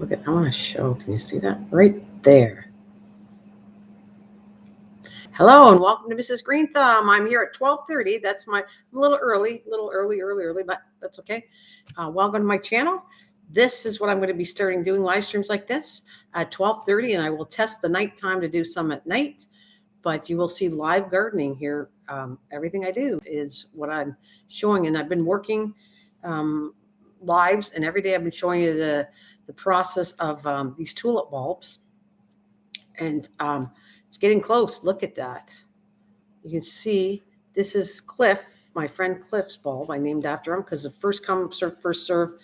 Look at, I want to show, can you see that? Right there. Hello and welcome to Mrs. Green Thumb. I'm here at 12:30. That's I'm a little early, but that's okay. Welcome to my channel. This is what I'm going to be starting doing live streams like this at 12:30, and I will test the nighttime to do some at night. But you will see live gardening here. Everything I do is what I'm showing, and I've been working lives, and every day I've been showing you the process of these tulip bulbs, and it's getting close. Look at that. You can see this is Cliff, my friend Cliff's bulb. I named after him because the first come, first serve.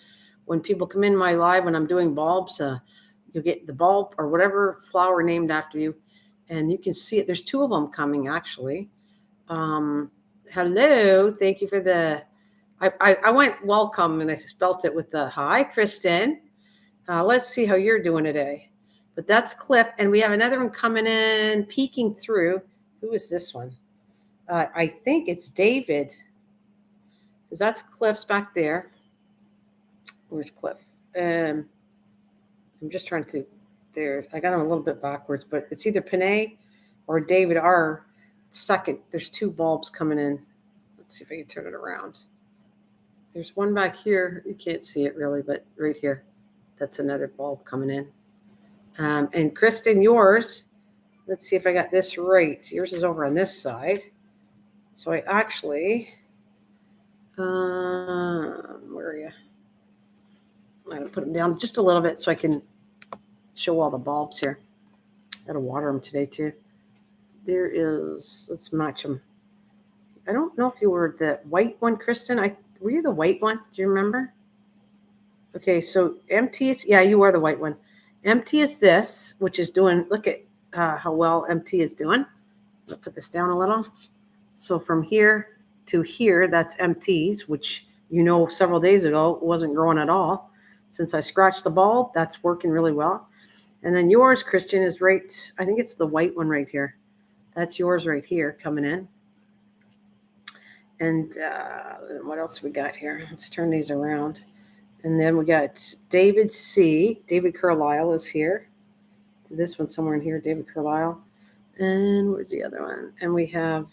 When people come in my live when I'm doing bulbs, you'll get the bulb or whatever flower named after you. And you can see it. There's two of them coming, actually. Hello. Thank you for the... I went welcome, and I spelt it with the hi, Kristen. Let's see how you're doing today. But that's Cliff, and we have another one coming in, peeking through. Who is this one? I think it's David, because that's Cliff's back there. Where's Cliff? I'm just trying to... There, I got him a little bit backwards, but it's either Panay or David R. Second. There's two bulbs coming in. Let's see if I can turn it around. There's one back here. You can't see it really, but right here, that's another bulb coming in. And Kristen, yours, let's see if I got this right. Yours is over on this side. So I actually, where are you? I'm going to put them down just a little bit so I can show all the bulbs here. Got to water them today too. There is, let's match them. I don't know if you were the white one, Kristen. Were you the white one? Do you remember? Okay, so MT is, yeah, you are the white one. MT is this, which is doing, look at how well MT is doing. I'll put this down a little. So from here to here, that's MT's, which you know several days ago wasn't growing at all. Since I scratched the bulb, that's working really well. And then yours, Christian, is right, I think it's the white one right here. That's yours right here coming in. And what else we got here? Let's turn these around. And then we got David C. David Carlisle is here. So this one somewhere in here, David Carlisle. And where's the other one? And we have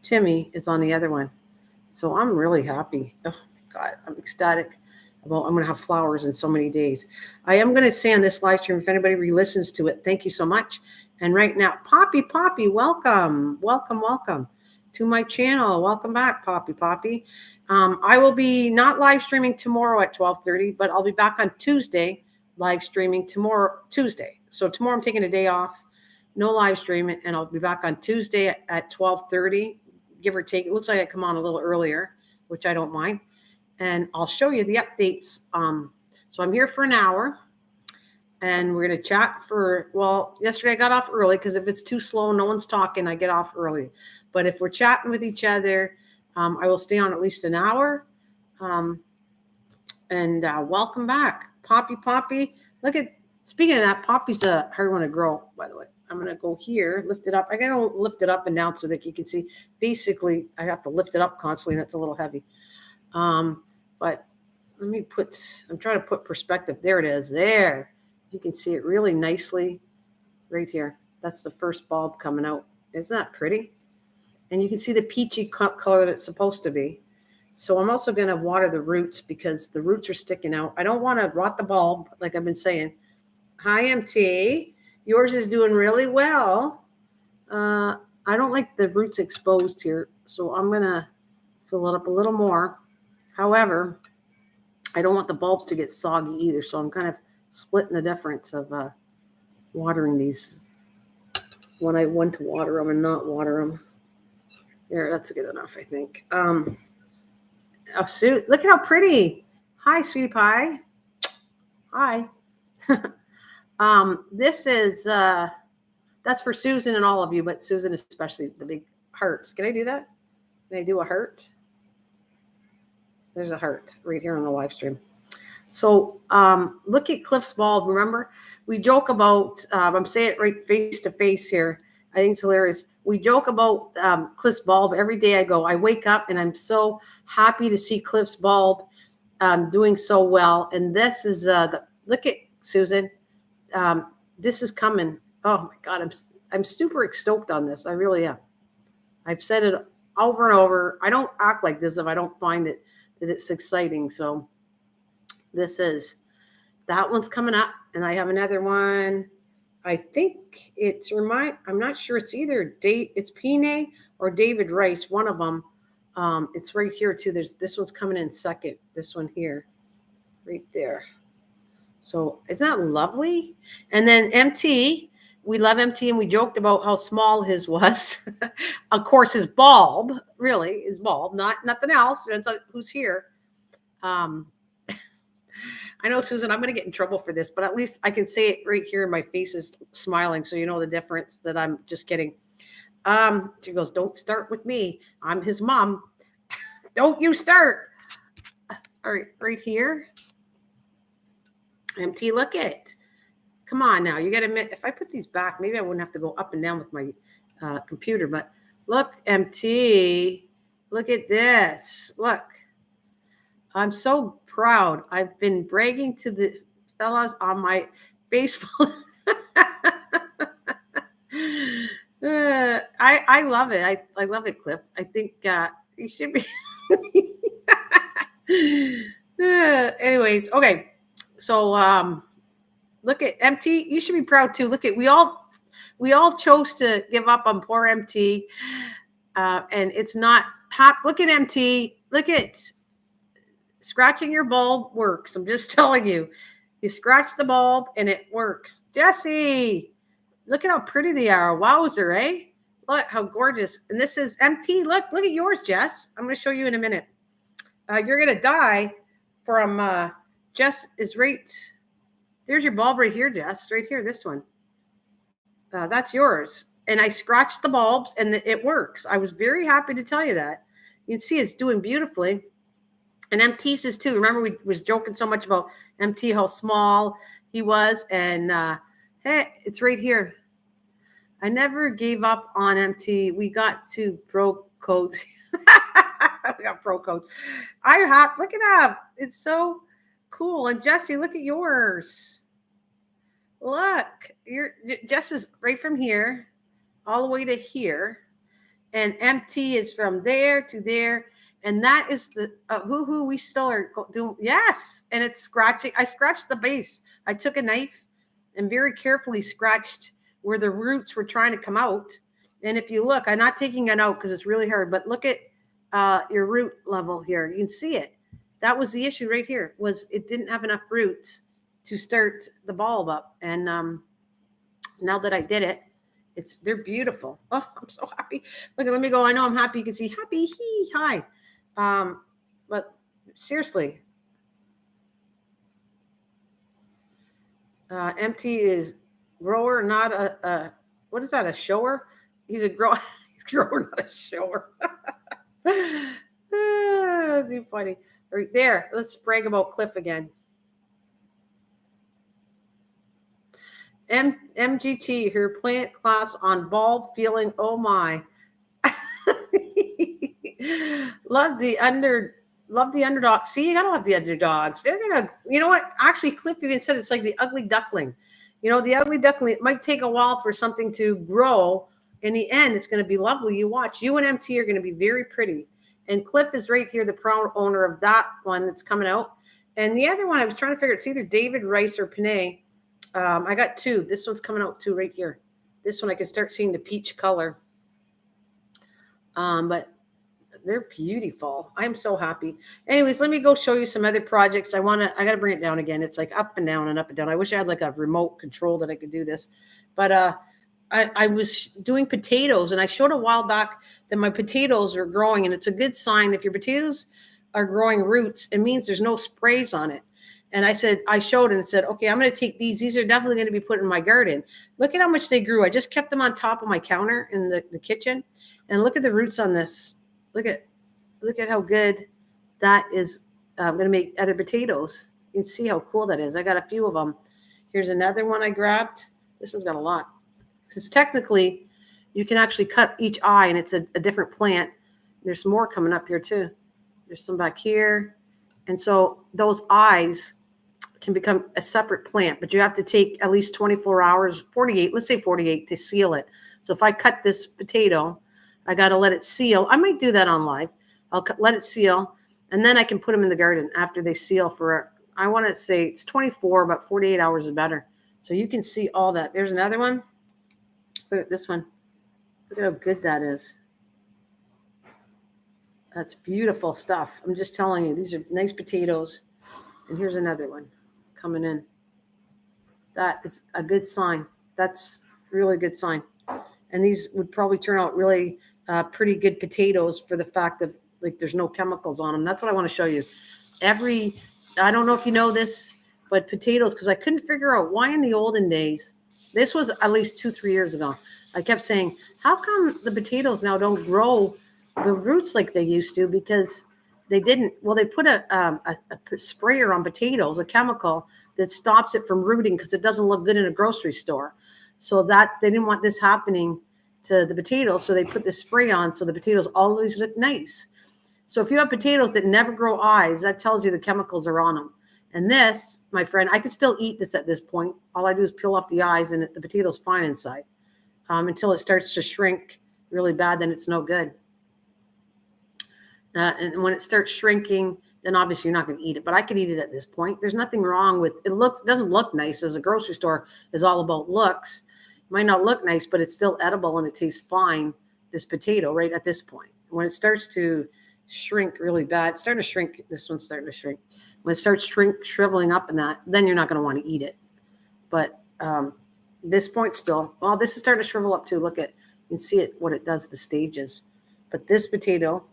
Timmy is on the other one. So I'm really happy. Oh, my God, I'm ecstatic. Well, I'm going to have flowers in so many days. I am going to say on this live stream, if anybody re-listens to it, thank you so much. And right now, Poppy, welcome to my channel. Welcome back, Poppy. I will be not live streaming tomorrow at 12:30, but I'll be back on Tuesday, live streaming tomorrow, Tuesday. So tomorrow I'm taking a day off, no live streaming, and I'll be back on Tuesday at 12:30, give or take. It looks like I come on a little earlier, which I don't mind. And I'll show you the updates. So I'm here for an hour, and we're going to chat for, well, yesterday I got off early because if it's too slow, no one's talking, I get off early. But if we're chatting with each other, I will stay on at least an hour. And welcome back, Poppy. Look at, speaking of that, Poppy's a hard one to grow, by the way. I'm going to go here, lift it up. I got to lift it up and down so that you can see. Basically, I have to lift it up constantly, and it's a little heavy. But let me I'm trying to put perspective. There it is. There. You can see it really nicely right here. That's the first bulb coming out. Isn't that pretty? And you can see the peachy color that it's supposed to be. So I'm also going to water the roots because the roots are sticking out. I don't want to rot the bulb, like I've been saying. Hi, MT. Yours is doing really well. I don't like the roots exposed here, so I'm going to fill it up a little more. However, I don't want the bulbs to get soggy either, so I'm kind of splitting the difference of watering these when I want to water them and not water them. There, that's good enough, I think. Oh, Sue, look at how pretty. Hi, sweetie pie. Hi. This is, that's for Susan and all of you, but Susan especially, the big hearts. Can I do that? Can I do a heart? There's a heart right here on the live stream. So look at Cliff's bulb. Remember, we joke about, I'm saying it right face to face here. I think it's hilarious. We joke about Cliff's bulb. Every day I wake up and I'm so happy to see Cliff's bulb doing so well. And this is, look at Susan. This is coming. Oh my God, I'm super stoked on this. I really am. I've said it over and over. I don't act like this if I don't find that it's exciting. So that one's coming up, and I have another one. I think I'm not sure. It's either it's Pine or David Rice, one of them. It's right here too. This one's coming in second. This one here, right there. So isn't that lovely? And then MT, we love MT, and we joked about how small his was. Of course, his bulb, really, his bulb, not nothing else. Depends on who's here. I know, Susan, I'm going to get in trouble for this, but at least I can say it right here. My face is smiling, so you know the difference that I'm just kidding. She goes, don't start with me. I'm his mom. Don't you start. All right, right here. MT, look it. Come on now. You got to admit, if I put these back, maybe I wouldn't have to go up and down with my computer. But look, MT, look at this. Look. I'm so proud. I've been bragging to the fellas on my baseball. I love it. I love it, Cliff. I think you should be. Anyways, okay. So look at MT. You should be proud too. Look at we all chose to give up on poor MT, and it's not hot. Look at MT. Look at. Scratching your bulb works. I'm just telling you. You scratch the bulb and it works. Jesse, look at how pretty they are. Wowzer, eh? Look how gorgeous. And this is MT. Look at yours, Jess. I'm going to show you in a minute. You're going to die from Jess is right. There's your bulb right here, Jess. Right here, this one. That's yours. And I scratched the bulbs and it works. I was very happy to tell you that. You can see it's doing beautifully. And MT's is too. Remember, we was joking so much about MT, how small he was. And hey, it's right here. I never gave up on MT. We got to pro codes. We got pro codes. Look at that. It's so cool. And Jesse, look at yours. Look, Jess is right from here all the way to here. And MT is from there to there. And that is the we still are doing. Yes. And it's scratching. I scratched the base. I took a knife and very carefully scratched where the roots were trying to come out. And if you look, I'm not taking it out because it's really hard, but look at your root level here. You can see it. That was the issue right here, was it didn't have enough roots to start the bulb up. And now that I did it, they're beautiful. Oh, I'm so happy. Look, let me go. I know I'm happy. You can see happy. Hi. But seriously, MT is grower, not a what is that? A shower? He's a grower. He's grower, not a shower. Too funny. Right there. Let's brag about Cliff again. MGT, her plant class on bulb feeling. Oh my. Love the underdog. See, you gotta love the underdogs. They're gonna, you know what? Actually, Cliff even said it's like the ugly duckling. You know, the ugly duckling, it might take a while for something to grow. In the end, it's going to be lovely. You watch. You and MT are going to be very pretty. And Cliff is right here, the proud owner of that one that's coming out. And the other one, I was trying to figure, it's either David Rice or Panay. I got two. This one's coming out too right here. This one, I can start seeing the peach color. But they're beautiful. I'm so happy. Anyways, let me go show you some other projects. I got to bring it down again. It's like up and down and up and down. I wish I had like a remote control that I could do this. But I was doing potatoes, and I showed a while back that my potatoes are growing, and it's a good sign. If your potatoes are growing roots, it means there's no sprays on it. And I showed and said, okay, I'm going to take these. These are definitely going to be put in my garden. Look at how much they grew. I just kept them on top of my counter in the kitchen. And look at the roots on this. Look at how good that is. I'm going to make other potatoes. You can see how cool that is. I got a few of them. Here's another one I grabbed. This one's got a lot. Because technically, you can actually cut each eye, and it's a different plant. There's more coming up here, too. There's some back here. And so those eyes can become a separate plant, but you have to take at least 24 hours, 48, let's say 48 to seal it. So if I cut this potato, I got to let it seal. I might do that on live. I'll let it seal, and then I can put them in the garden after they seal for, I want to say it's 24, but 48 hours is better. So you can see all that. There's another one. Look at this one. Look at how good that is. That's beautiful stuff. I'm just telling you, these are nice potatoes. And here's another one coming in. That is a good sign. That's really good sign. And these would probably turn out really pretty good potatoes for the fact that like there's no chemicals on them. That's what I want to show you. I don't know if you know this, but potatoes, because I couldn't figure out why in the olden days, this was at least 2-3 years ago, I kept saying, how come the potatoes now don't grow the roots like they used to? Because they didn't. Well, they put a sprayer on potatoes, a chemical that stops it from rooting because it doesn't look good in a grocery store. So that they didn't want this happening to the potatoes, so they put this spray on so the potatoes always look nice. So if you have potatoes that never grow eyes, that tells you the chemicals are on them. And this, my friend, I could still eat this at this point. All I do is peel off the eyes, and the potato's fine inside until it starts to shrink really bad. Then it's no good. And when it starts shrinking, then obviously you're not going to eat it. But I could eat it at this point. There's nothing wrong with it. It doesn't look nice, as a grocery store is all about looks. It might not look nice, but it's still edible and it tastes fine. This potato right at this point. When it starts to shrink really bad, it's starting to shrink. This one's starting to shrink. When it starts shriveling up in that, then you're not going to want to eat it. But this point still, well, this is starting to shrivel up too. Look at, you can see it, what it does, the stages. But this potato,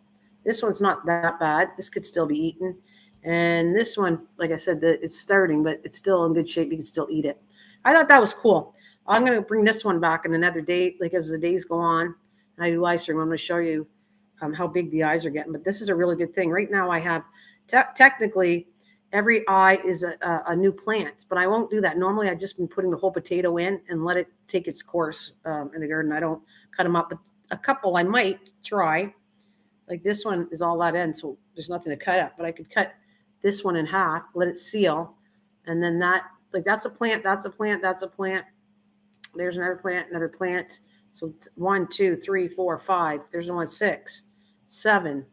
this one's not that bad. This could still be eaten. And this one, like I said, it's starting, but it's still in good shape. You can still eat it. I thought that was cool. I'm going to bring this one back in another day, like as the days go on. And I do live stream. I'm going to show you how big the eyes are getting. But this is a really good thing. Right now I have, technically, every eye is a new plant. But I won't do that. Normally, I've just been putting the whole potato in and let it take its course in the garden. I don't cut them up. But a couple I might try. Like this one is all that in, so there's nothing to cut up. But I could cut this one in half, let it seal. And then that, like that's a plant, that's a plant, that's a plant. There's another plant. So 1, 2, 3, 4, 5. There's one 6, 7,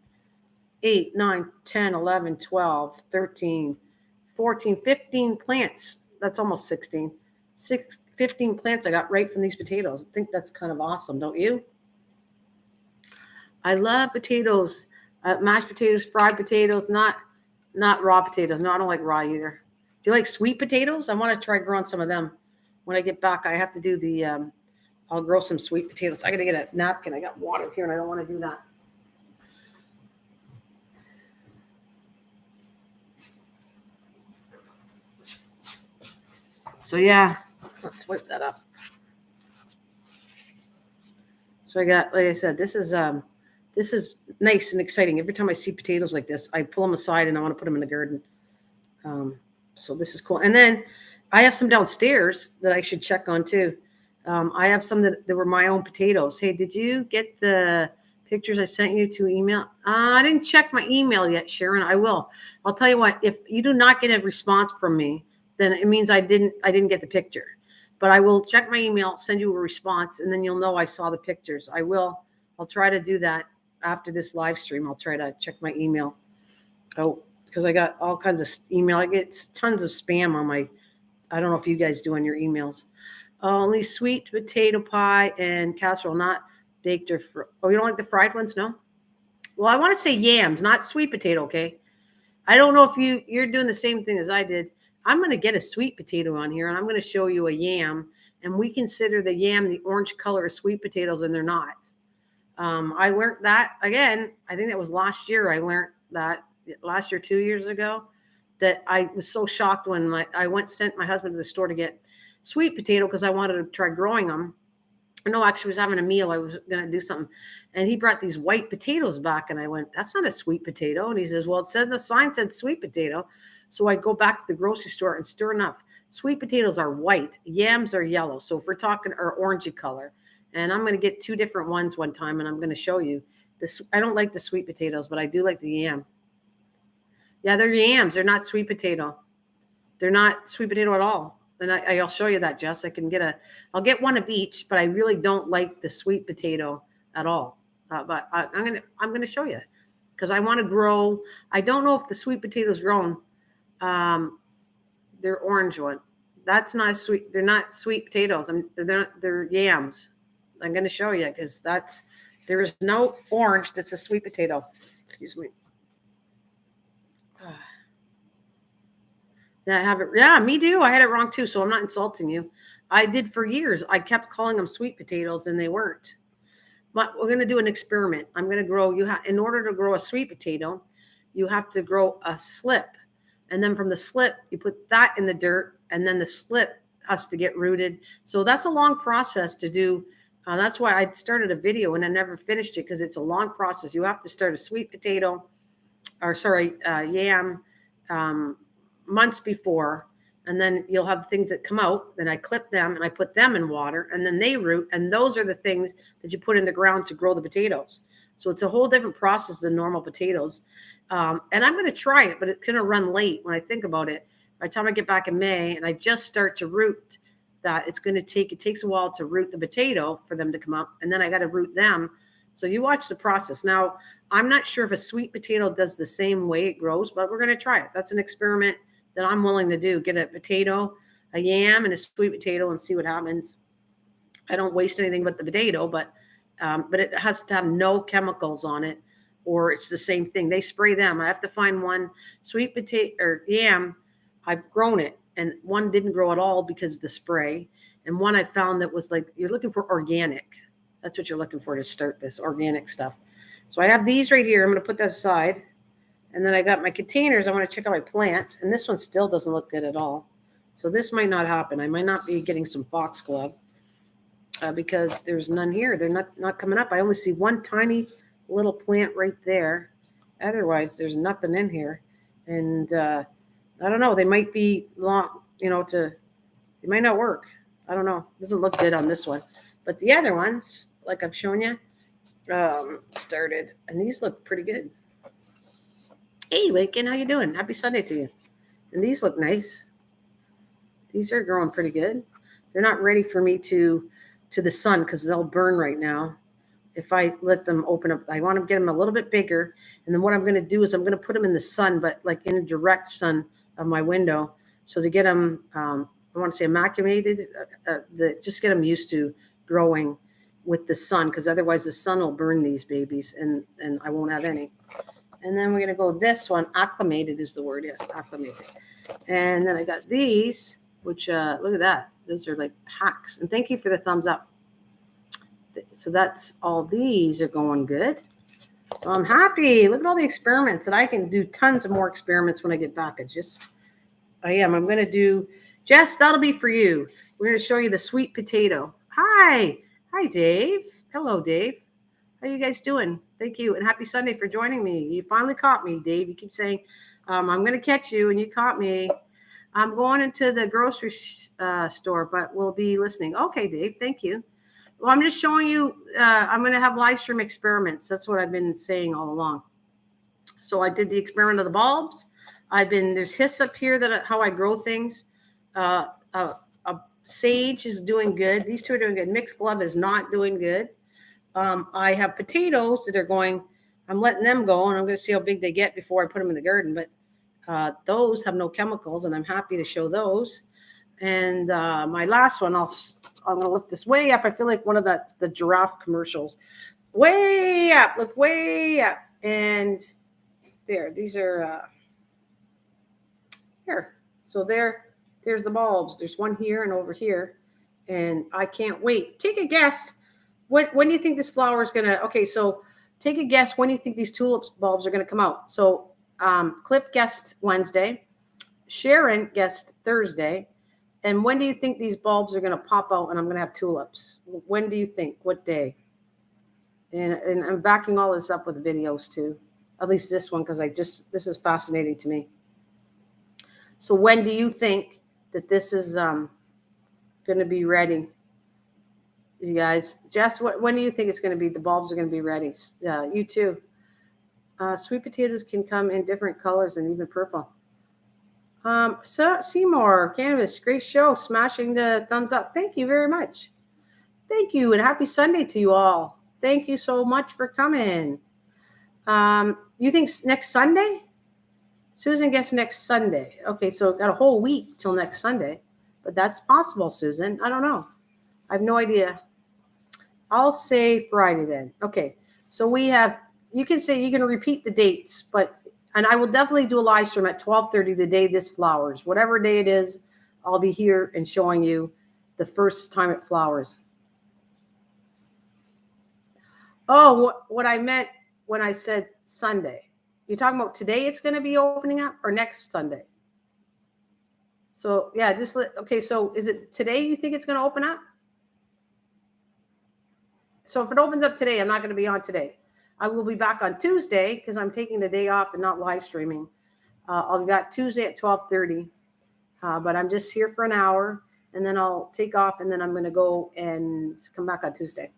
8, 9, 10, 11, 12, 13, 14, 15 plants. That's almost 16. 15 plants I got right from these potatoes. I think that's kind of awesome, don't you? I love potatoes, mashed potatoes, fried potatoes, not raw potatoes. No, I don't like raw either. Do you like sweet potatoes? I want to try growing some of them. When I get back, I have to do I'll grow some sweet potatoes. I got to get a napkin. I got water here and I don't want to do that. So yeah, let's whip that up. So I got, like I said, this is nice and exciting. Every time I see potatoes like this, I pull them aside and I want to put them in the garden. So this is cool. And then I have some downstairs that I should check on too. I have some that were my own potatoes. Hey, did you get the pictures I sent you to email? I didn't check my email yet, Sharon. I will. I'll tell you what, if you do not get a response from me, then it means I didn't get the picture. But I will check my email, send you a response, and then you'll know I saw the pictures. I'll try to do that after this live stream. I'll try to check my email. Oh, because I got all kinds of email. I get tons of spam on my, I don't know if you guys do on your emails. Only sweet potato pie and casserole, not baked or oh, you don't like the fried ones? No? Well, I want to say yams, not sweet potato, okay? I don't know if you're doing the same thing as I did. I'm going to get a sweet potato on here, and I'm going to show you a yam, and we consider the yam the orange color of sweet potatoes, and they're not. I learned that, again, I think that was last year. I learned that last year, 2 years ago, that I was so shocked when I sent my husband to the store to get sweet potato because I wanted to try growing them. No, actually, I was having a meal. I was going to do something. And he brought these white potatoes back, and I went, that's not a sweet potato. And he says, well, the sign said sweet potato. So I go back to the grocery store, and sure enough, sweet potatoes are white. Yams are yellow. So if we're talking or orangey color, and I'm going to get 2 different ones one time, and I'm going to show you this. I don't like the sweet potatoes, but I do like the yam. Yeah, they're yams. They're not sweet potato. They're not sweet potato at all. And I'll show you that, Jess. I'll get one of each, but I really don't like the sweet potato at all. But I'm gonna show you because I want to grow. I don't know if the sweet potatoes grown. They're orange one. That's not sweet. They're not sweet potatoes. They're yams. I'm gonna show you because there is no orange that's a sweet potato. Excuse me. Yeah, I have it. Yeah, me too. I had it wrong too, so I'm not insulting you. I did for years. I kept calling them sweet potatoes, and they weren't. But we're going to do an experiment. I'm going to grow. In order to grow a sweet potato, you have to grow a slip, and then from the slip, you put that in the dirt, and then the slip has to get rooted. So that's a long process to do. That's why I started a video and I never finished it because it's a long process. You have to start a sweet potato, yam. Months before, and then you'll have things that come out. Then I clip them and I put them in water, and then they root. And those are the things that you put in the ground to grow the potatoes. So it's a whole different process than normal potatoes. And I'm going to try it, but it's going to run late when I think about it. By the time I get back in May and I just start to root that, it takes a while to root the potato for them to come up, and then I got to root them. So you watch the process. Now, I'm not sure if a sweet potato does the same way it grows, but we're going to try it. That's an experiment that I'm willing to do. Get a potato, a yam, and a sweet potato and see what happens. I don't waste anything but the potato, but it has to have no chemicals on it, or it's the same thing. They spray them. I have to find one sweet potato or yam. I've grown it, and one didn't grow at all because of the spray. And one I found that was like, you're looking for organic. That's what you're looking for to start this organic stuff. So I have these right here. I'm going to put that aside. And then I got my containers. I want to check out my plants. And this one still doesn't look good at all. So this might not happen. I might not be getting some foxglove because there's none here. They're not coming up. I only see one tiny little plant right there. Otherwise, there's nothing in here. And I don't know. They might be long, they might not work. I don't know. Doesn't look good on this one. But the other ones, like I've shown you, started. And these look pretty good. Hey, Lincoln, how you doing? Happy Sunday to you. And these look nice. These are growing pretty good. They're not ready for me to the sun because they'll burn right now. If I let them open up, I want to get them a little bit bigger. And then what I'm going to do is I'm going to put them in the sun, but like in a direct sun of my window. So to get them, I want to say amalgamated, just get them used to growing with the sun, because otherwise the sun will burn these babies and I won't have any. And then we're going to go this one. Acclimated is the word. Yes, acclimated. And then I got these, which look at that. Those are like hacks. And thank you for the thumbs up. So that's all. These are going good. So I'm happy. Look at all the experiments. And I can do tons of more experiments when I get back. I am. I'm going to do, Jess, that'll be for you. We're going to show you the sweet potato. Hi, Dave. Hello, Dave. How you guys doing? Thank you. And happy Sunday for joining me. You finally caught me, Dave. You keep saying, I'm going to catch you, and you caught me. I'm going into the grocery store, but we'll be listening. Okay, Dave. Thank you. Well, I'm just showing you, I'm going to have live stream experiments. That's what I've been saying all along. So I did the experiment of the bulbs. There's hyssop here how I grow things. Sage is doing good. These two are doing good. Mixed glove is not doing good. I have potatoes that are going, I'm letting them go, and I'm going to see how big they get before I put them in the garden. But those have no chemicals, and I'm happy to show those. And my last one, I'm going to lift this way up. I feel like one of the giraffe commercials. Way up. Look, way up. And there. These are here. So there's the bulbs. There's one here and over here. And I can't wait. Take a guess. When do you think this flower is going to... Okay, so take a guess. When do you think these tulips bulbs are going to come out? So Cliff guessed Wednesday. Sharon guessed Thursday. And when do you think these bulbs are going to pop out and I'm going to have tulips? When do you think? What day? And I'm backing all this up with videos too. At least this one, because this is fascinating to me. So when do you think that this is going to be ready? You guys, Jess, when do you think it's going to be? The bulbs are going to be ready. You too. Sweet potatoes can come in different colors and even purple. Seymour, Cannabis, great show. Smashing the thumbs up. Thank you very much. Thank you, and happy Sunday to you all. Thank you so much for coming. You think next Sunday? Susan gets next Sunday. Okay, so got a whole week till next Sunday, but that's possible, Susan. I don't know. I have no idea. I'll say Friday then. Okay, so we have. You can say you can repeat the dates, and I will definitely do a live stream at 12:30 the day this flowers. Whatever day it is, I'll be here and showing you the first time it flowers. Oh, what I meant when I said Sunday. You're talking about today it's going to be opening up or next Sunday? So, yeah, okay, so is it today you think it's going to open up? So if it opens up today, I'm not going to be on today. I will be back on Tuesday because I'm taking the day off and not live streaming. I'll be back Tuesday at 12:30, but I'm just here for an hour, and then I'll take off, and then I'm going to go and come back on Tuesday.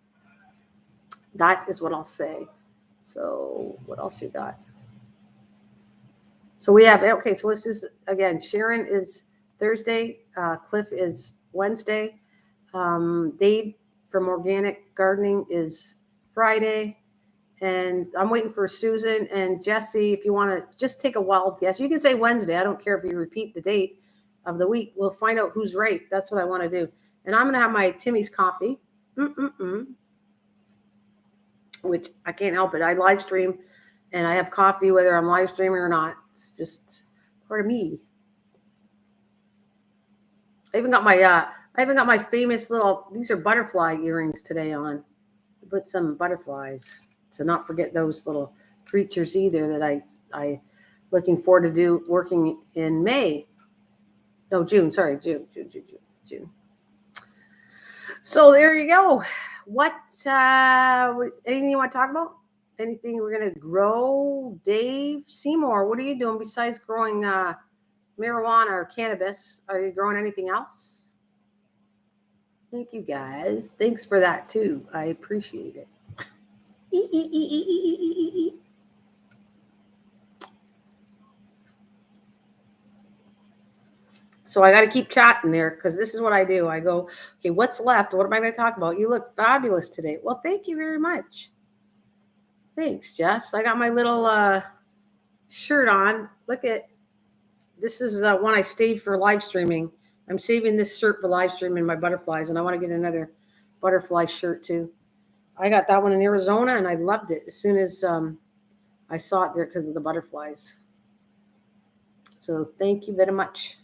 That is what I'll say. So what else you got? So we have, okay, so let's just, again, Sharon is Thursday. Cliff is Wednesday. Dave from Organic Gardening is Friday. And I'm waiting for Susan and Jesse. If you want to just take a wild guess, you can say Wednesday. I don't care if you repeat the date of the week. We'll find out who's right. That's what I want to do. And I'm going to have my Timmy's coffee. Which I can't help it. I live stream and I have coffee whether I'm live streaming or not. It's just part of me. I even got my famous little, these are butterfly earrings today on. I put some butterflies to not forget those little creatures either that I looking forward to working in May. No, June. Sorry, June. So there you go. What, anything you want to talk about? Anything we're going to grow? Dave Seymour, what are you doing besides growing marijuana or cannabis? Are you growing anything else? Thank you, guys. Thanks for that, too. I appreciate it. So I got to keep chatting there because this is what I do. I go, okay, what's left? What am I going to talk about? You look fabulous today. Well, thank you very much. Thanks, Jess. I got my little shirt on. Look at, this is one I saved for live streaming. I'm saving this shirt for live streaming my butterflies, and I want to get another butterfly shirt too. I got that one in Arizona, and I loved it as soon as I saw it there because of the butterflies. So thank you very much.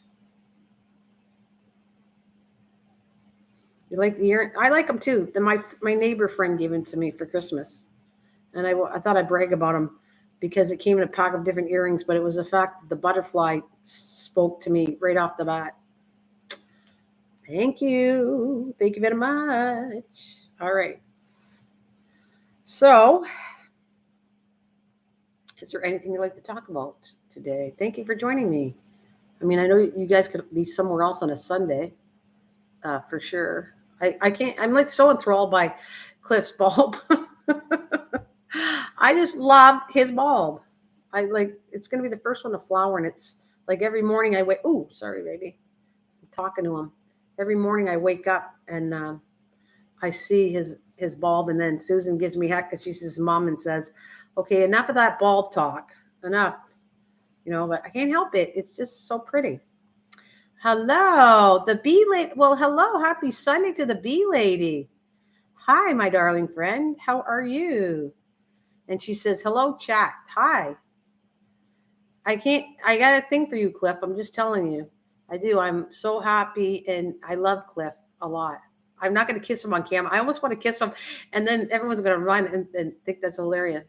You like the earring? I like them too. My neighbor friend gave them to me for Christmas. And I thought I'd brag about them because it came in a pack of different earrings, but it was the fact that the butterfly spoke to me right off the bat. Thank you. Thank you very much. All right. So, is there anything you'd like to talk about today? Thank you for joining me. I mean, I know you guys could be somewhere else on a Sunday, for sure. I can't, I'm like so enthralled by Cliff's bulb. I just love his bulb. It's going to be the first one to flower, and it's like every morning I wake. Oh, sorry, baby. I'm talking to him. Every morning I wake up and I see his bulb, and then Susan gives me heck because she's his mom and says, "Okay, enough of that bulb talk. Enough." But I can't help it. It's just so pretty. Hello, the bee lady. Well, hello, happy Sunday to the bee lady. Hi, my darling friend. How are you? And she says, hello, chat. Hi. I got a thing for you, Cliff. I'm just telling you. I do. I'm so happy, and I love Cliff a lot. I'm not going to kiss him on camera. I almost want to kiss him, and then everyone's going to run and think that's hilarious.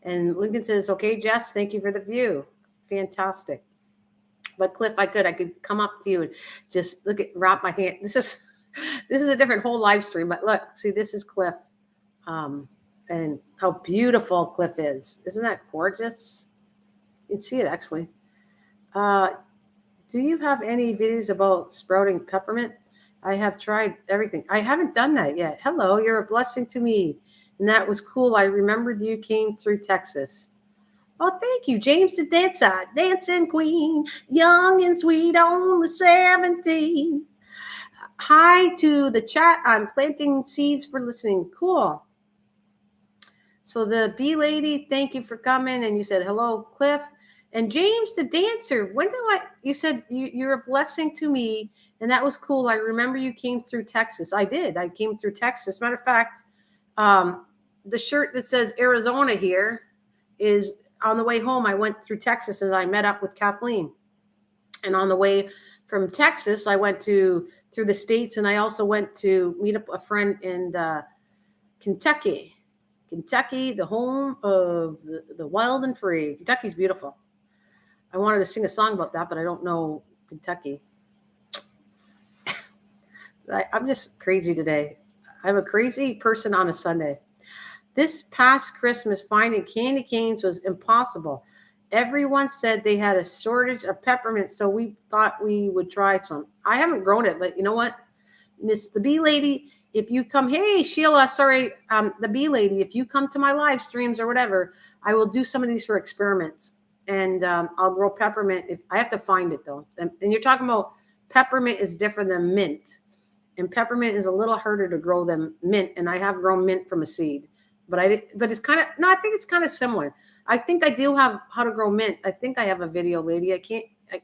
And Lincoln says, okay, Jess, thank you for the view. Fantastic. But Cliff, I could come up to you and just wrap my hand. This is a different whole live stream, but look, see, this is Cliff. And how beautiful Cliff is. Isn't that gorgeous? You can see it actually. Do you have any videos about sprouting peppermint? I have tried everything. I haven't done that yet. Hello, you're a blessing to me. And that was cool. I remembered you came through Texas. Oh, thank you, James the Dancer, dancing queen, young and sweet, only 17. Hi to the chat. I'm planting seeds for listening. Cool. So the bee lady, thank you for coming. And you said hello, Cliff. And James the Dancer. You said you're a blessing to me, and that was cool. I remember you came through Texas. I did. I came through Texas. Matter of fact, the shirt that says Arizona here is on the way home. I went through Texas and I met up with Kathleen. And on the way from Texas, I went through the States, and I also went to meet up a friend in Kentucky. Kentucky, the home of the wild and free. Kentucky's beautiful. I wanted to sing a song about that, but I don't know Kentucky. I'm just crazy today. I'm a crazy person on a Sunday. This past Christmas, finding candy canes was impossible. Everyone said they had a shortage of peppermint, so we thought we would try some. I haven't grown it, but you know what? Miss the Bee Lady, if you come, hey, Sheila, sorry, the Bee Lady, if you come to my live streams or whatever, I will do some of these for experiments. And I'll grow peppermint. If I have to find it, though. And you're talking about peppermint is different than mint. And peppermint is a little harder to grow than mint. And I have grown mint from a seed. But it's kind of, no, I think it's kind of similar. I think I do have how to grow mint. I think I have a video, lady.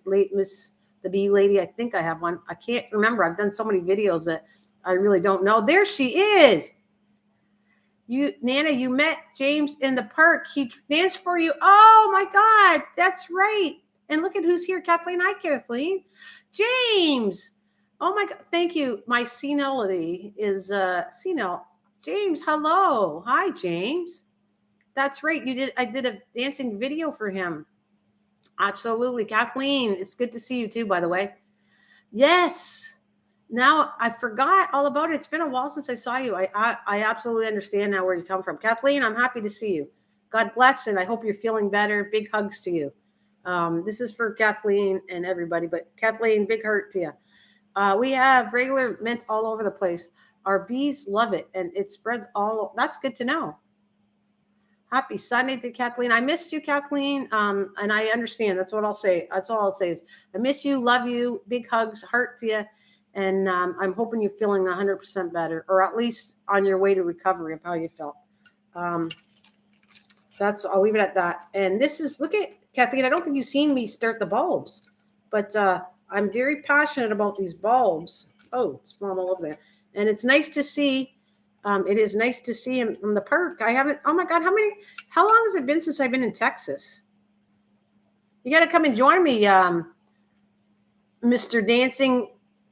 Miss the Bee Lady, I think I have one. I can't remember. I've done so many videos that I really don't know. There she is. Nana, you met James in the park. He danced for you. Oh my God, that's right. And look at who's here. Kathleen. Hi, Kathleen. James. Oh my God. Thank you. My senility is senile. James, hello. Hi, James. That's right. I did a dancing video for him. Absolutely. Kathleen, it's good to see you too, by the way. Yes. Now I forgot all about it. It's been a while since I saw you. I absolutely understand now where you come from. Kathleen, I'm happy to see you. God bless, and I hope you're feeling better. Big hugs to you. This is for Kathleen and everybody, but Kathleen, big heart to you. We have regular mint all over the place. Our bees love it, and it spreads all. That's good to know. Happy Sunday to Kathleen. I missed you, Kathleen, and I understand. That's what I'll say. That's all I'll say is I miss you, love you, big hugs, heart to you, and I'm hoping you're feeling 100% better, or at least on your way to recovery of how you felt. I'll leave it at that. And this is, look at Kathleen. I don't think you've seen me start the bulbs, but I'm very passionate about these bulbs. Oh, it's falling all over there. And it's nice to see. It is nice to see him from the park. I haven't, oh my God, how long has it been since I've been in Texas? You got to come and join me, Mr. Dancing.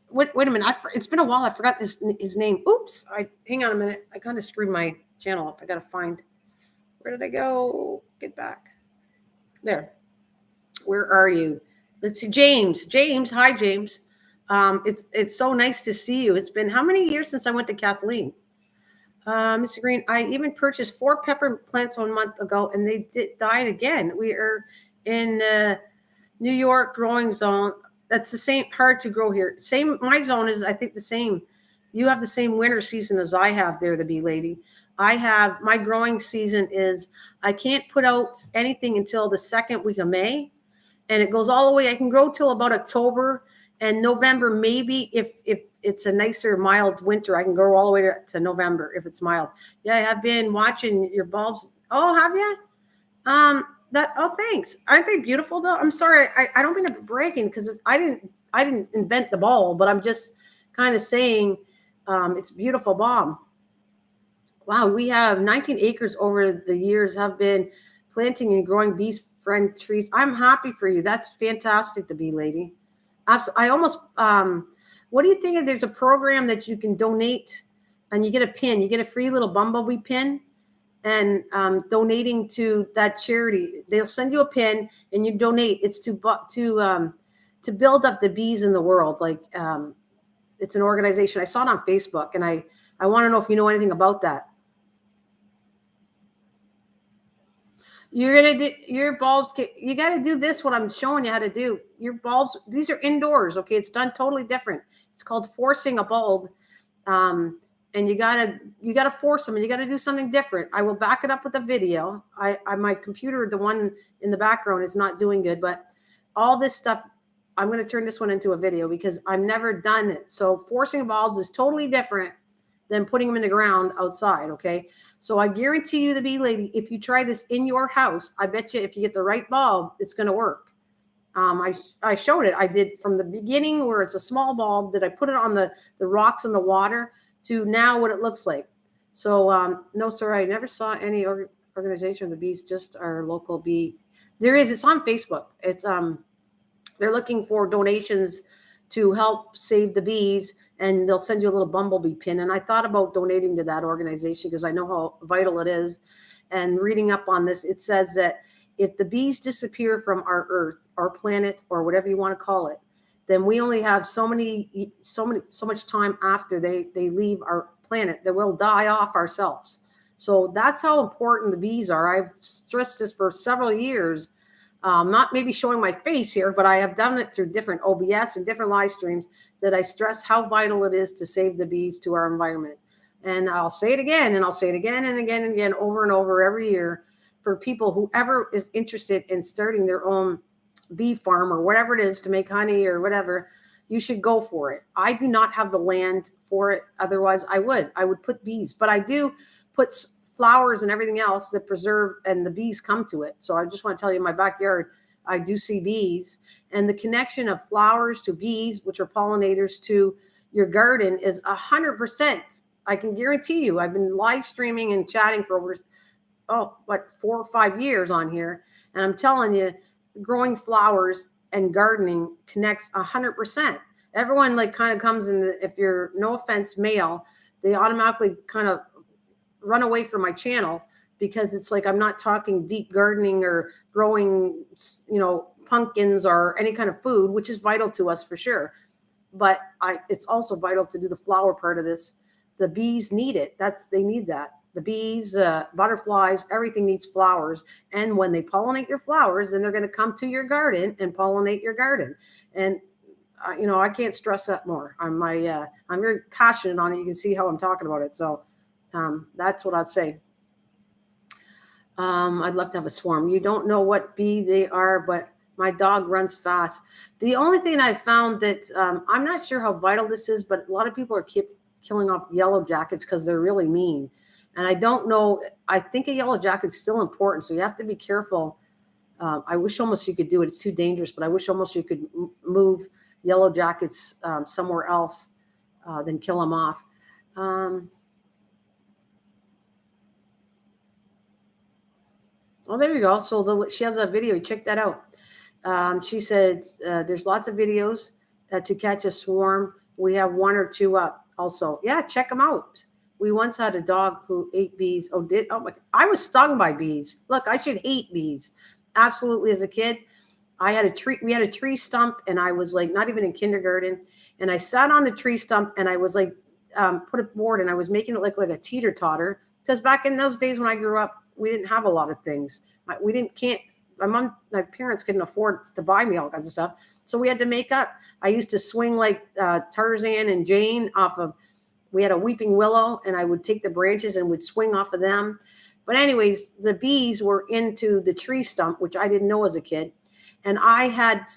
Wait a minute. It's been a while. I forgot his name. Oops. Hang on a minute. I kind of screwed my channel up. I got to find, where did I go? Get back. There. Where are you? Let's see. James. Hi, James. It's so nice to see you. It's been how many years since I went to Kathleen? Mr. Green, I even purchased 4 pepper plants 1 month ago, and they died again. We are in New York growing zone. That's the same, hard to grow here. Same, my zone is, I think, the same. You have the same winter season as I have there, the Bee Lady. My growing season is, I can't put out anything until the 2nd week of May, and it goes all the way. I can grow till about October and November, maybe if it's a nicer, mild winter. I can go all the way to November if it's mild. Yeah, I have been watching your bulbs. Oh, have you? Thanks. Aren't they beautiful though? I'm sorry. I don't mean to be bragging because I didn't invent the bulb, but I'm just kind of saying it's a beautiful bulb. Wow, we have 19 acres over the years have been planting and growing bees friend trees. I'm happy for you. That's fantastic, the Bee Lady. I almost what do you think if there's a program that you can donate and you get a pin, you get a free little bumblebee pin, and donating to that charity, they'll send you a pin and you donate. It's to build up the bees in the world. Like it's an organization. I saw it on Facebook, and I want to know if you know anything about that. You're going to do your bulbs. You got to do this, what I'm showing you how to do. Your bulbs, these are indoors. Okay. It's done totally different. It's called forcing a bulb. and you gotta force them, and you gotta do something different. I will back it up with a video. My computer, the one in the background, is not doing good, but all this stuff, I'm going to turn this one into a video because I've never done it. So forcing bulbs is totally different than putting them in the ground outside. Okay. So I guarantee you, the bee lady, if you try this in your house, I bet you if you get the right bulb, it's going to work. I showed it. I did from the beginning where it's a small bulb that I put it on the rocks in the water to now what it looks like. So no, sir, I never saw any organization of the bees, just our local bee. There is, it's on Facebook. It's they're looking for donations to help save the bees, and they'll send you a little bumblebee pin. And I thought about donating to that organization because I know how vital it is. And reading up on this, it says that if the bees disappear from our earth, our planet, or whatever you want to call it, then we only have so much time after they leave our planet that we'll die off ourselves. So that's how important the bees are. I've stressed this for several years. Not maybe showing my face here, but I have done it through different OBS and different live streams that I stress how vital it is to save the bees to our environment. And I'll say it again, and I'll say it again and again and again, over and over every year, for people, whoever is interested in starting their own bee farm or whatever it is to make honey or whatever, you should go for it. I do not have the land for it. Otherwise I would put bees, but I do put flowers and everything else that preserve, and the bees come to it. So I just want to tell you, in my backyard, I do see bees, and the connection of flowers to bees, which are pollinators, to your garden is 100%. I can guarantee you. I've been live streaming and chatting for over 4 or 5 years on here. And I'm telling you, growing flowers and gardening connects 100%. Everyone kind of comes in, if you're, no offense, male, they automatically kind of run away from my channel because it's like I'm not talking deep gardening or growing, pumpkins or any kind of food, which is vital to us for sure. But it's also vital to do the flower part of this. The bees need it. They need that. The bees, butterflies, everything needs flowers. And when they pollinate your flowers, then they're going to come to your garden and pollinate your garden. And I can't stress that more. I'm very passionate on it. You can see how I'm talking about it. So that's what I'd say. I'd love to have a swarm. You don't know what bee they are, but my dog runs fast. The only thing I found that I'm not sure how vital this is, but a lot of people are killing off yellow jackets because they're really mean. And I don't know. I think a yellow jacket's still important, so you have to be careful. I wish almost you could do it. It's too dangerous, but I wish almost you could move yellow jackets somewhere else than kill them off. Oh, there you go. So she has a video. Check that out. She said there's lots of videos to catch a swarm. We have 1 or 2 up also. Yeah, check them out. We once had a dog who ate bees. Oh my! I was stung by bees. Look, I should hate bees. Absolutely. As a kid, we had a tree stump, and I was like not even in kindergarten. And I sat on the tree stump, and I was like put a board, and I was making it like a teeter totter. Because back in those days when I grew up, we didn't have a lot of things. My parents couldn't afford to buy me all kinds of stuff. So we had to make up. I used to swing like Tarzan and Jane off of, we had a weeping willow, and I would take the branches and would swing off of them. But anyways, the bees were into the tree stump, which I didn't know as a kid. And I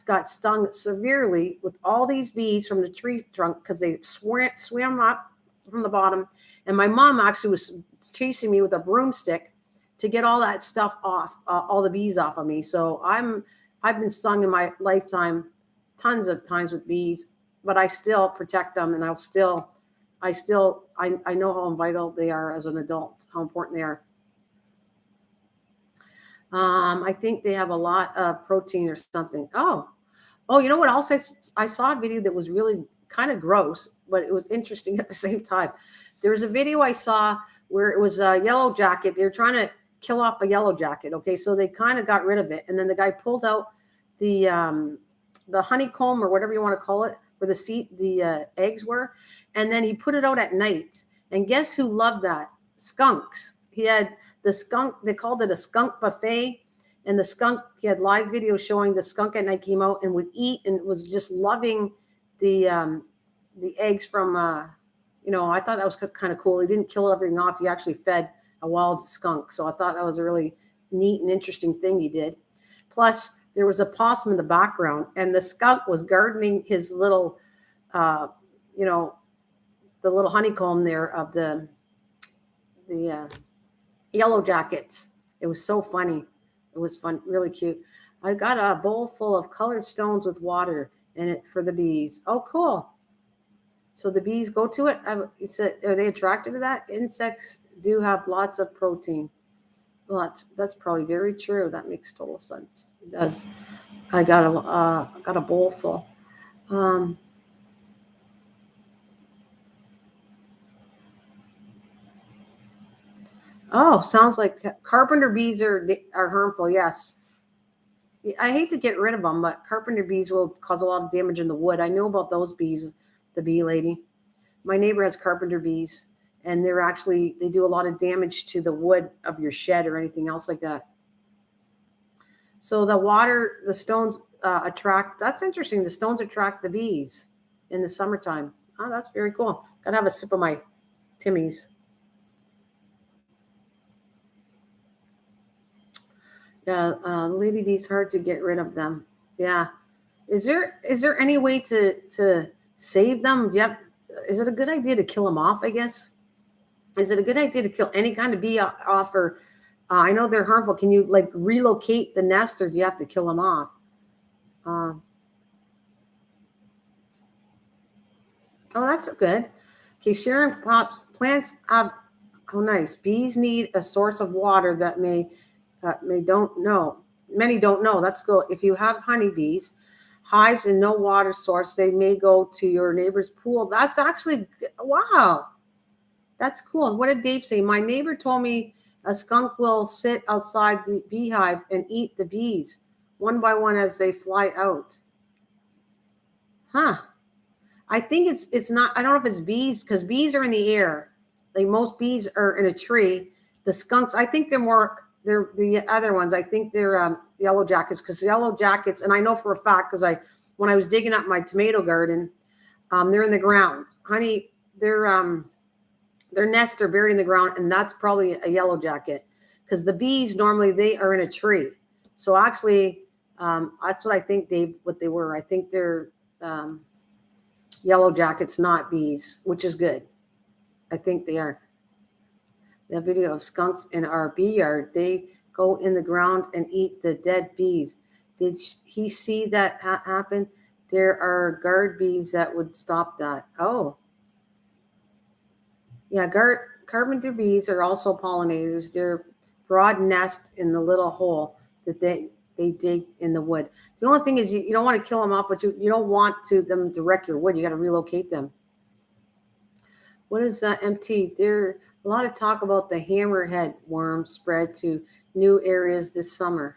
got stung severely with all these bees from the tree trunk because they swam up from the bottom. And my mom actually was chasing me with a broomstick to get all that stuff off, all the bees off of me. So I've been stung in my lifetime tons of times with bees, but I still protect them, and I know how vital they are as an adult, how important they are. I think they have a lot of protein or something. Oh, you know what else? I saw a video that was really kind of gross, but it was interesting at the same time. There was a video I saw where it was a yellow jacket. They were trying to kill off a yellow jacket. Okay, so they kind of got rid of it, and then the guy pulled out the honeycomb or whatever you want to call it, where the eggs were, and then he put it out at night. And guess who loved that? Skunks. He had the skunk. They called it a skunk buffet, and the skunk. He had live video showing the skunk at night came out and would eat, and was just loving the eggs from I thought that was kind of cool. He didn't kill everything off. He actually fed a wild skunk. So I thought that was a really neat and interesting thing he did. Plus, there was a possum in the background, and the skunk was gardening his little, the little honeycomb there of the yellow jackets. It was so funny. It was fun, really cute. I got a bowl full of colored stones with water in it for the bees. Oh, cool. So the bees go to it. You said, are they attracted to that? Insects do have lots of protein. Well, that's probably very true. That makes total sense. It does. I got a bowl full. Sounds like carpenter bees are harmful. Yes. I hate to get rid of them, but carpenter bees will cause a lot of damage in the wood. I know about those bees, the bee lady. My neighbor has carpenter bees, and they do a lot of damage to the wood of your shed or anything else like that. So the stones attract, that's interesting. The stones attract the bees in the summertime. Oh, that's very cool. Gotta have a sip of my Timmy's. Yeah, lady bees, hard to get rid of them. Yeah. Is there any way to save them? Is it a good idea to kill them off, I guess? Is it a good idea to kill any kind of bee off? Or I know they're harmful. Can you relocate the nest, or do you have to kill them off? Oh, that's good. Okay, Sharon pops plants. Oh, nice. Bees need a source of water that many don't know. That's cool. If you have honeybees, hives and no water source, they may go to your neighbor's pool. That's actually, wow. That's cool. What did Dave say? My neighbor told me a skunk will sit outside the beehive and eat the bees one by one as they fly out. Huh. I think it's not, I don't know if it's bees, because bees are in the air. Like most bees are in a tree. The skunks, I think they're the other ones. I think they're yellow jackets, because yellow jackets, and I know for a fact because when I was digging up my tomato garden, they're in the ground. Honey, their nests are buried in the ground, and that's probably a yellow jacket, because the bees normally they are in a tree. So actually, that's what I think, Dave, what they were. I think they're yellow jackets, not bees, which is good. I think they are. The video of skunks in our bee yard. They go in the ground and eat the dead bees. Did he see that happen? There are guard bees that would stop that. Oh. Yeah, carpenter bees are also pollinators. They're broad nest in the little hole that they dig in the wood. The only thing is you don't want to kill them off, but you don't want them to wreck your wood. You got to relocate them. What is MT? There a lot of talk about the hammerhead worm spread to new areas this summer.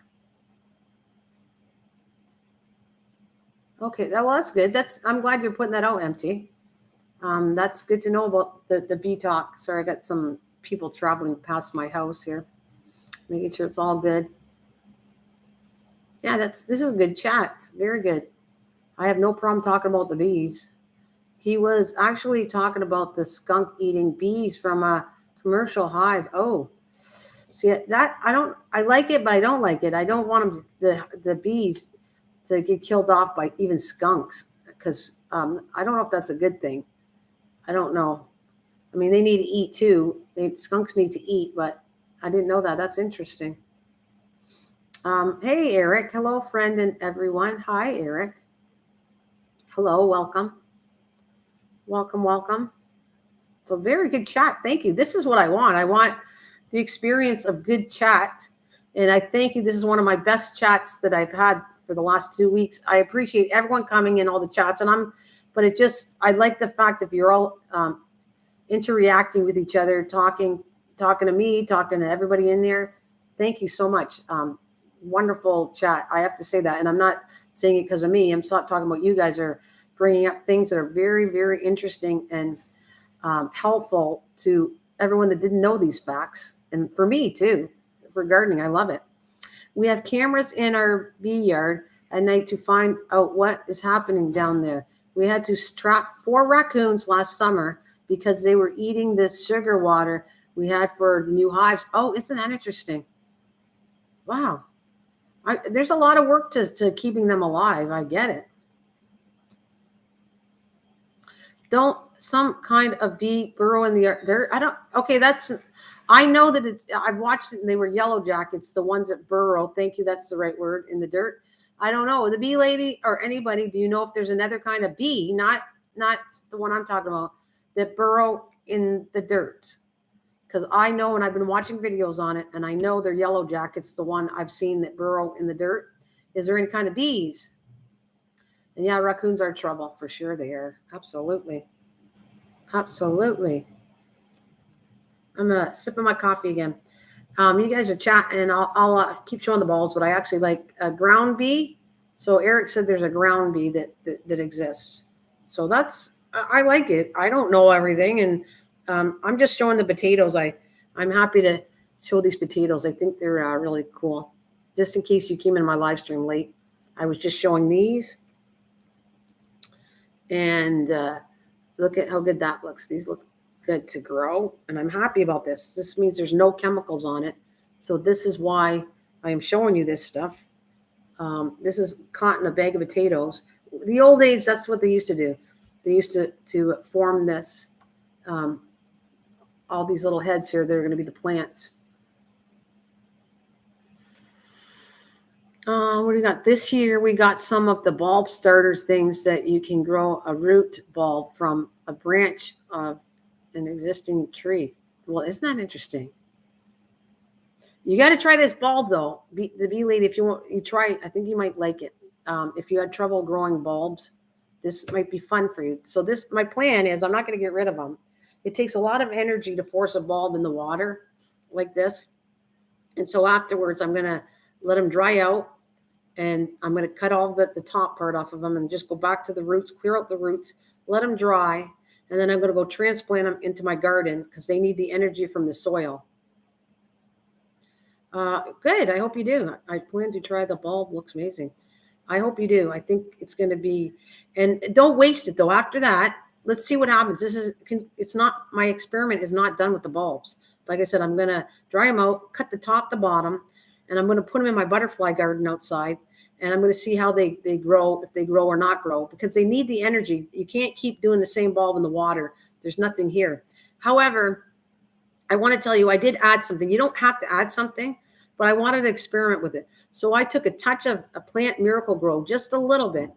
Okay, that's good. I'm glad you're putting that out, MT. That's good to know about the bee talk. Sorry, I got some people traveling past my house here, making sure it's all good. Yeah, this is a good chat. Very good. I have no problem talking about the bees. He was actually talking about the skunk eating bees from a commercial hive. Oh, see that I like it, but I don't like it. I don't want the bees to get killed off by even skunks, because I don't know if that's a good thing. I don't know. I mean, they need to eat too. Skunks need to eat, but I didn't know that. That's interesting. Hey, Eric. Hello, friend and everyone. Hi, Eric. Hello, welcome. Welcome. So very good chat. Thank you. This is what I want. I want the experience of good chat. And I thank you. This is one of my best chats that I've had for the last 2 weeks. I appreciate everyone coming in, all the chats. I like the fact that you're all interacting with each other, talking to me, talking to everybody in there. Thank you so much. Wonderful chat. I have to say that. And I'm not saying it because of me. I'm talking about you guys are bringing up things that are very, very interesting and helpful to everyone that didn't know these facts. And for me too, for gardening, I love it. We have cameras in our bee yard at night to find out what is happening down there. We had to trap 4 raccoons last summer because they were eating this sugar water we had for the new hives. Oh, isn't that interesting? Wow. There's a lot of work to keeping them alive. I get it. Don't some kind of bee burrow in the dirt? I don't. Okay, I know that I've watched it and they were yellow jackets, the ones that burrow. Thank you. That's the right word, in the dirt. I don't know. The bee lady or anybody, do you know if there's another kind of bee, not the one I'm talking about, that burrow in the dirt? Because I know, and I've been watching videos on it, and I know they're yellow jackets, the one I've seen that burrow in the dirt. Is there any kind of bees? And yeah, raccoons are trouble for sure. They are. Absolutely. Absolutely. I'm sipping my coffee again. You guys are chatting, and I'll keep showing the balls, but I actually like a ground bee. So Eric said there's a ground bee that exists. So I like it. I don't know everything, and I'm just showing the potatoes. I'm happy to show these potatoes. I think they're really cool. Just in case you came in my live stream late, I was just showing these. And look at how good that looks. These look good to grow, and I'm happy about this. This means there's no chemicals on it. So this is why I am showing you this stuff. This is caught in a bag of potatoes. The old days, that's what they used to do. They used to form this, all these little heads here. They're going to be the plants. What do we got? This year, we got some of the bulb starters, things that you can grow a root bulb from a branch of an existing tree. Well, isn't that interesting? You got to try this bulb, though. The bee lady, if you try, I think you might like it. If you had trouble growing bulbs, this might be fun for you. So my plan is I'm not going to get rid of them. It takes a lot of energy to force a bulb in the water like this. And so afterwards, I'm going to let them dry out. And I'm going to cut all the top part off of them and just go back to the roots, clear out the roots, let them dry. And then I'm going to go transplant them into my garden because they need the energy from the soil. Good. I hope you do. I plan to try the bulb. Looks amazing. I hope you do. I think it's going to be, and don't waste it though. After that, let's see what happens. It's not, my experiment is not done with the bulbs. Like I said, I'm going to dry them out, cut the top, the bottom, and I'm going to put them in my butterfly garden outside. And I'm going to see how they grow, if they grow or not grow, because they need the energy. You can't keep doing the same bulb in the water. There's nothing here. However, I want to tell you, I did add something. You don't have to add something, but I wanted to experiment with it. So I took a touch of a Plant Miracle Grow, just a little bit,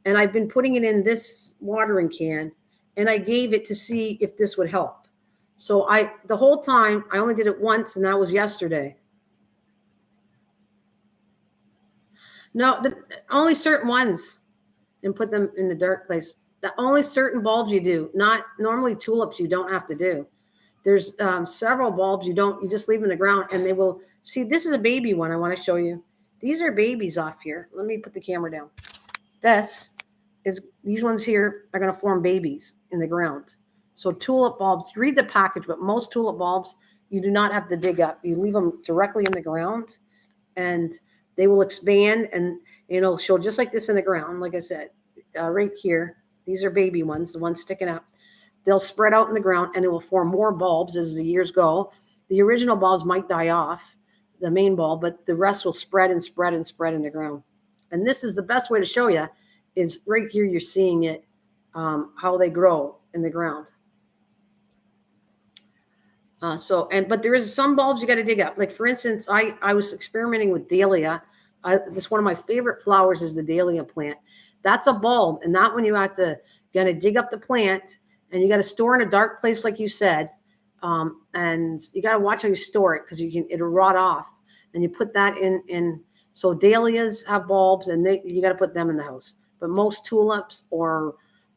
and I've been putting it in this watering can, and I gave it to see if this would help. So the whole time, I only did it once, and that was yesterday. No, only certain ones, and put them in the dark place. Only certain bulbs you do. Not normally tulips you don't have to do. There's several bulbs you just leave them in the ground and they will see. This is a baby one I want to show you. These are babies off here. Let me put the camera down. These ones here are going to form babies in the ground. So tulip bulbs, read the package, but most tulip bulbs you do not have to dig up. You leave them directly in the ground and they will expand and it'll show just like this in the ground. Like I said, right here, these are baby ones, the ones sticking up. They'll spread out in the ground and it will form more bulbs as the years go. The original bulbs might die off, the main bulb, but the rest will spread and spread and spread in the ground. And this is the best way to show you is right here. You're seeing it, how they grow in the ground. But there is some bulbs you got to dig up. Like for instance, I was experimenting with dahlia. This one of my favorite flowers is the dahlia plant. That's a bulb, and that one you have to dig up the plant, and you got to store in a dark place, like you said, and you got to watch how you store it because it'll rot off. And you put that in. So dahlias have bulbs, and you got to put them in the house. But most tulips or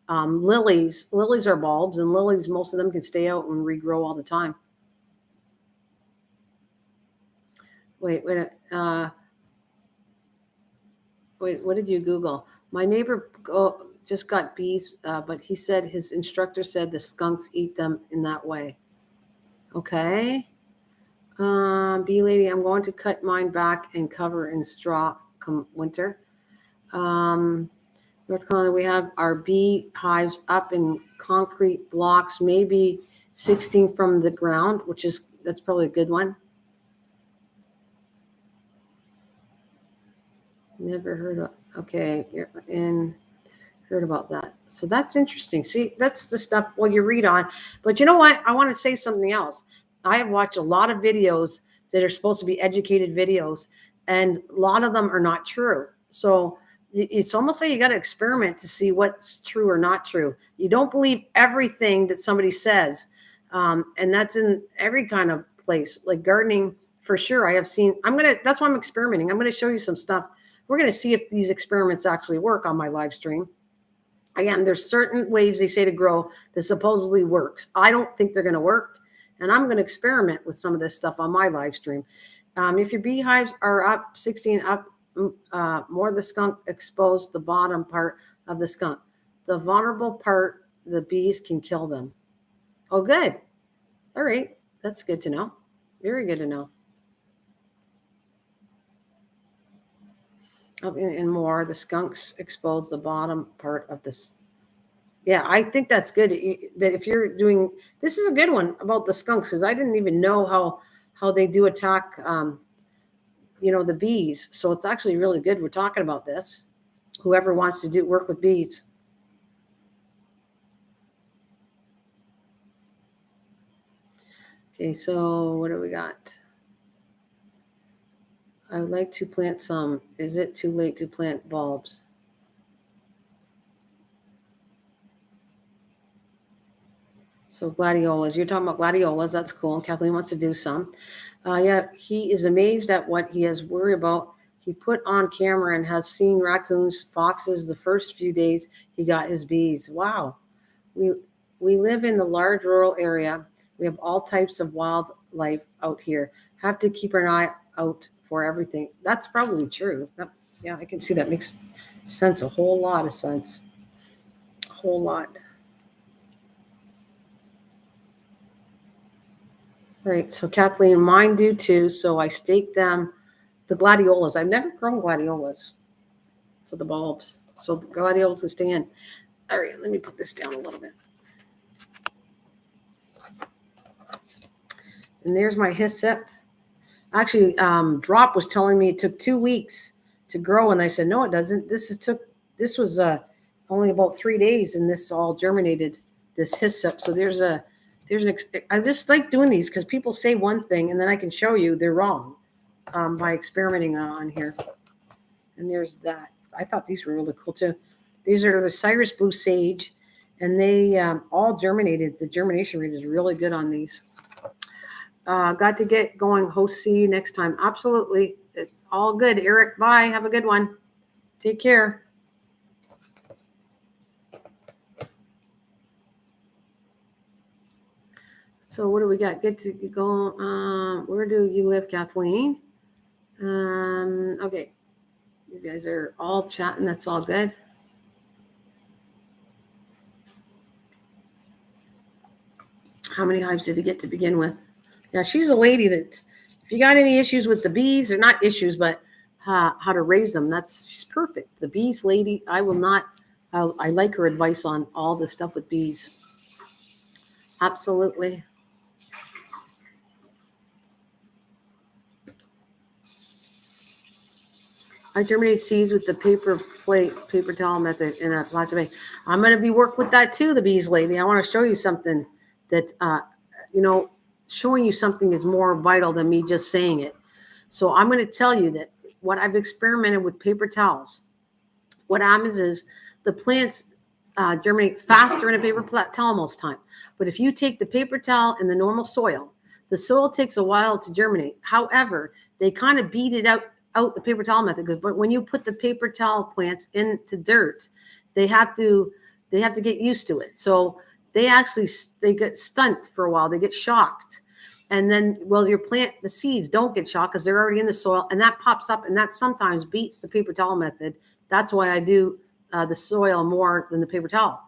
lilies are bulbs, and lilies, most of them can stay out and regrow all the time. Wait, what did you Google? My neighbor just got bees, but he said his instructor said the skunks eat them in that way. Okay. Bee lady, I'm going to cut mine back and cover in straw come winter. North Carolina, we have our bee hives up in concrete blocks, maybe 16 from the ground, that's probably a good one. Never heard of, okay, heard about that. So that's interesting. See, that's the stuff, well, you read on. But you know what? I want to say something else. I have watched a lot of videos that are supposed to be educated videos, and a lot of them are not true. So it's almost like you got to experiment to see what's true or not true. You don't believe everything that somebody says. And that's in every kind of place, like gardening for sure. I have seen, that's why I'm experimenting. I'm going to show you some stuff. We're going to see if these experiments actually work on my live stream. Again, there's certain ways they say to grow that supposedly works. I don't think they're going to work. And I'm going to experiment with some of this stuff on my live stream. If your beehives are up 16 up, more of the skunk exposed the bottom part of the skunk. The vulnerable part, the bees can kill them. Oh, good. All right. That's good to know. Very good to know. And more, the skunks expose the bottom part of this. Yeah, I think that's good. That if you're doing, this is a good one about the skunks, because I didn't even know how they do attack, the bees. So it's actually really good. We're talking about this. Whoever wants to work with bees. Okay, so what do we got? I would like to plant some. Is it too late to plant bulbs? So gladiolas, you're talking about gladiolas. That's cool. And Kathleen wants to do some. Yeah, he is amazed at what he has worried about. He put on camera and has seen raccoons, foxes the first few days he got his bees. Wow. We live in the large rural area. We have all types of wildlife out here. Have to keep an eye out for everything. That's probably true. Yeah, I can see that makes sense. A whole lot of sense. A whole lot. Right. So Kathleen, mine do too. So I stake them. The gladiolas. I've never grown gladiolas. So the bulbs. So the gladiolas can stay in. All right. Let me put this down a little bit. And there's my hyssop. Actually, Drop was telling me it took 2 weeks to grow, and I said no, it doesn't. This was only about 3 days, and this all germinated. This hyssop. So I just like doing these because people say one thing, and then I can show you they're wrong by experimenting on here. And there's that. I thought these were really cool too. These are the Cyrus Blue Sage, and they all germinated. The germination rate is really good on these. Got to get going. Host, see you next time. Absolutely. All good. Eric, bye. Have a good one. Take care. So what do we got? Get to go. Where do you live, Kathleen? Okay. You guys are all chatting. That's all good. How many hives did he get to begin with? Yeah, she's a lady that if you got any issues with the bees, or not issues, but how to raise them, she's perfect. The bees lady, I like her advice on all the stuff with bees. Absolutely. I germinate seeds with the paper towel method in a plastic bag. I'm going to be working with that too, the bees lady. I want to show you something that, showing you something is more vital than me just saying it. So I'm going to tell you that what I've experimented with paper towels, what happens is the plants germinate faster in a paper towel most time. But if you take the paper towel and the normal soil, the soil takes a while to germinate. However, they kind of beat it out the paper towel method, because when you put the paper towel plants into dirt, they have to get used to it. So they get stunned for a while. They get shocked. And then, the seeds don't get shocked because they're already in the soil, and that pops up, and that sometimes beats the paper towel method. That's why I do the soil more than the paper towel.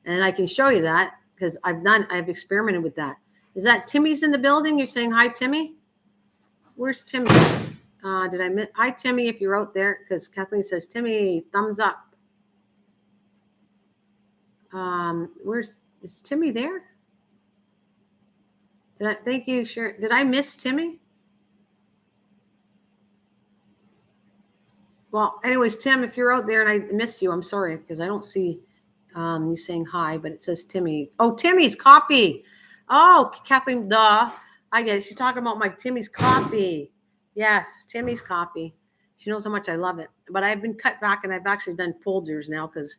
And I can show you that because I've experimented with that. Is that Timmy's in the building? You're saying hi, Timmy? Where's Timmy? Did I miss? Hi, Timmy, if you're out there, because Kathleen says, Timmy, thumbs up. Is Timmy there? Thank you, Sharon. Did I miss Timmy? Well, anyways, Tim, if you're out there and I missed you, I'm sorry because I don't see you saying hi, but it says Timmy. Oh, Timmy's coffee. Oh, Kathleen, duh. I get it. She's talking about my Timmy's coffee. Yes, Timmy's coffee. She knows how much I love it. But I've been cut back and I've actually done Folgers now because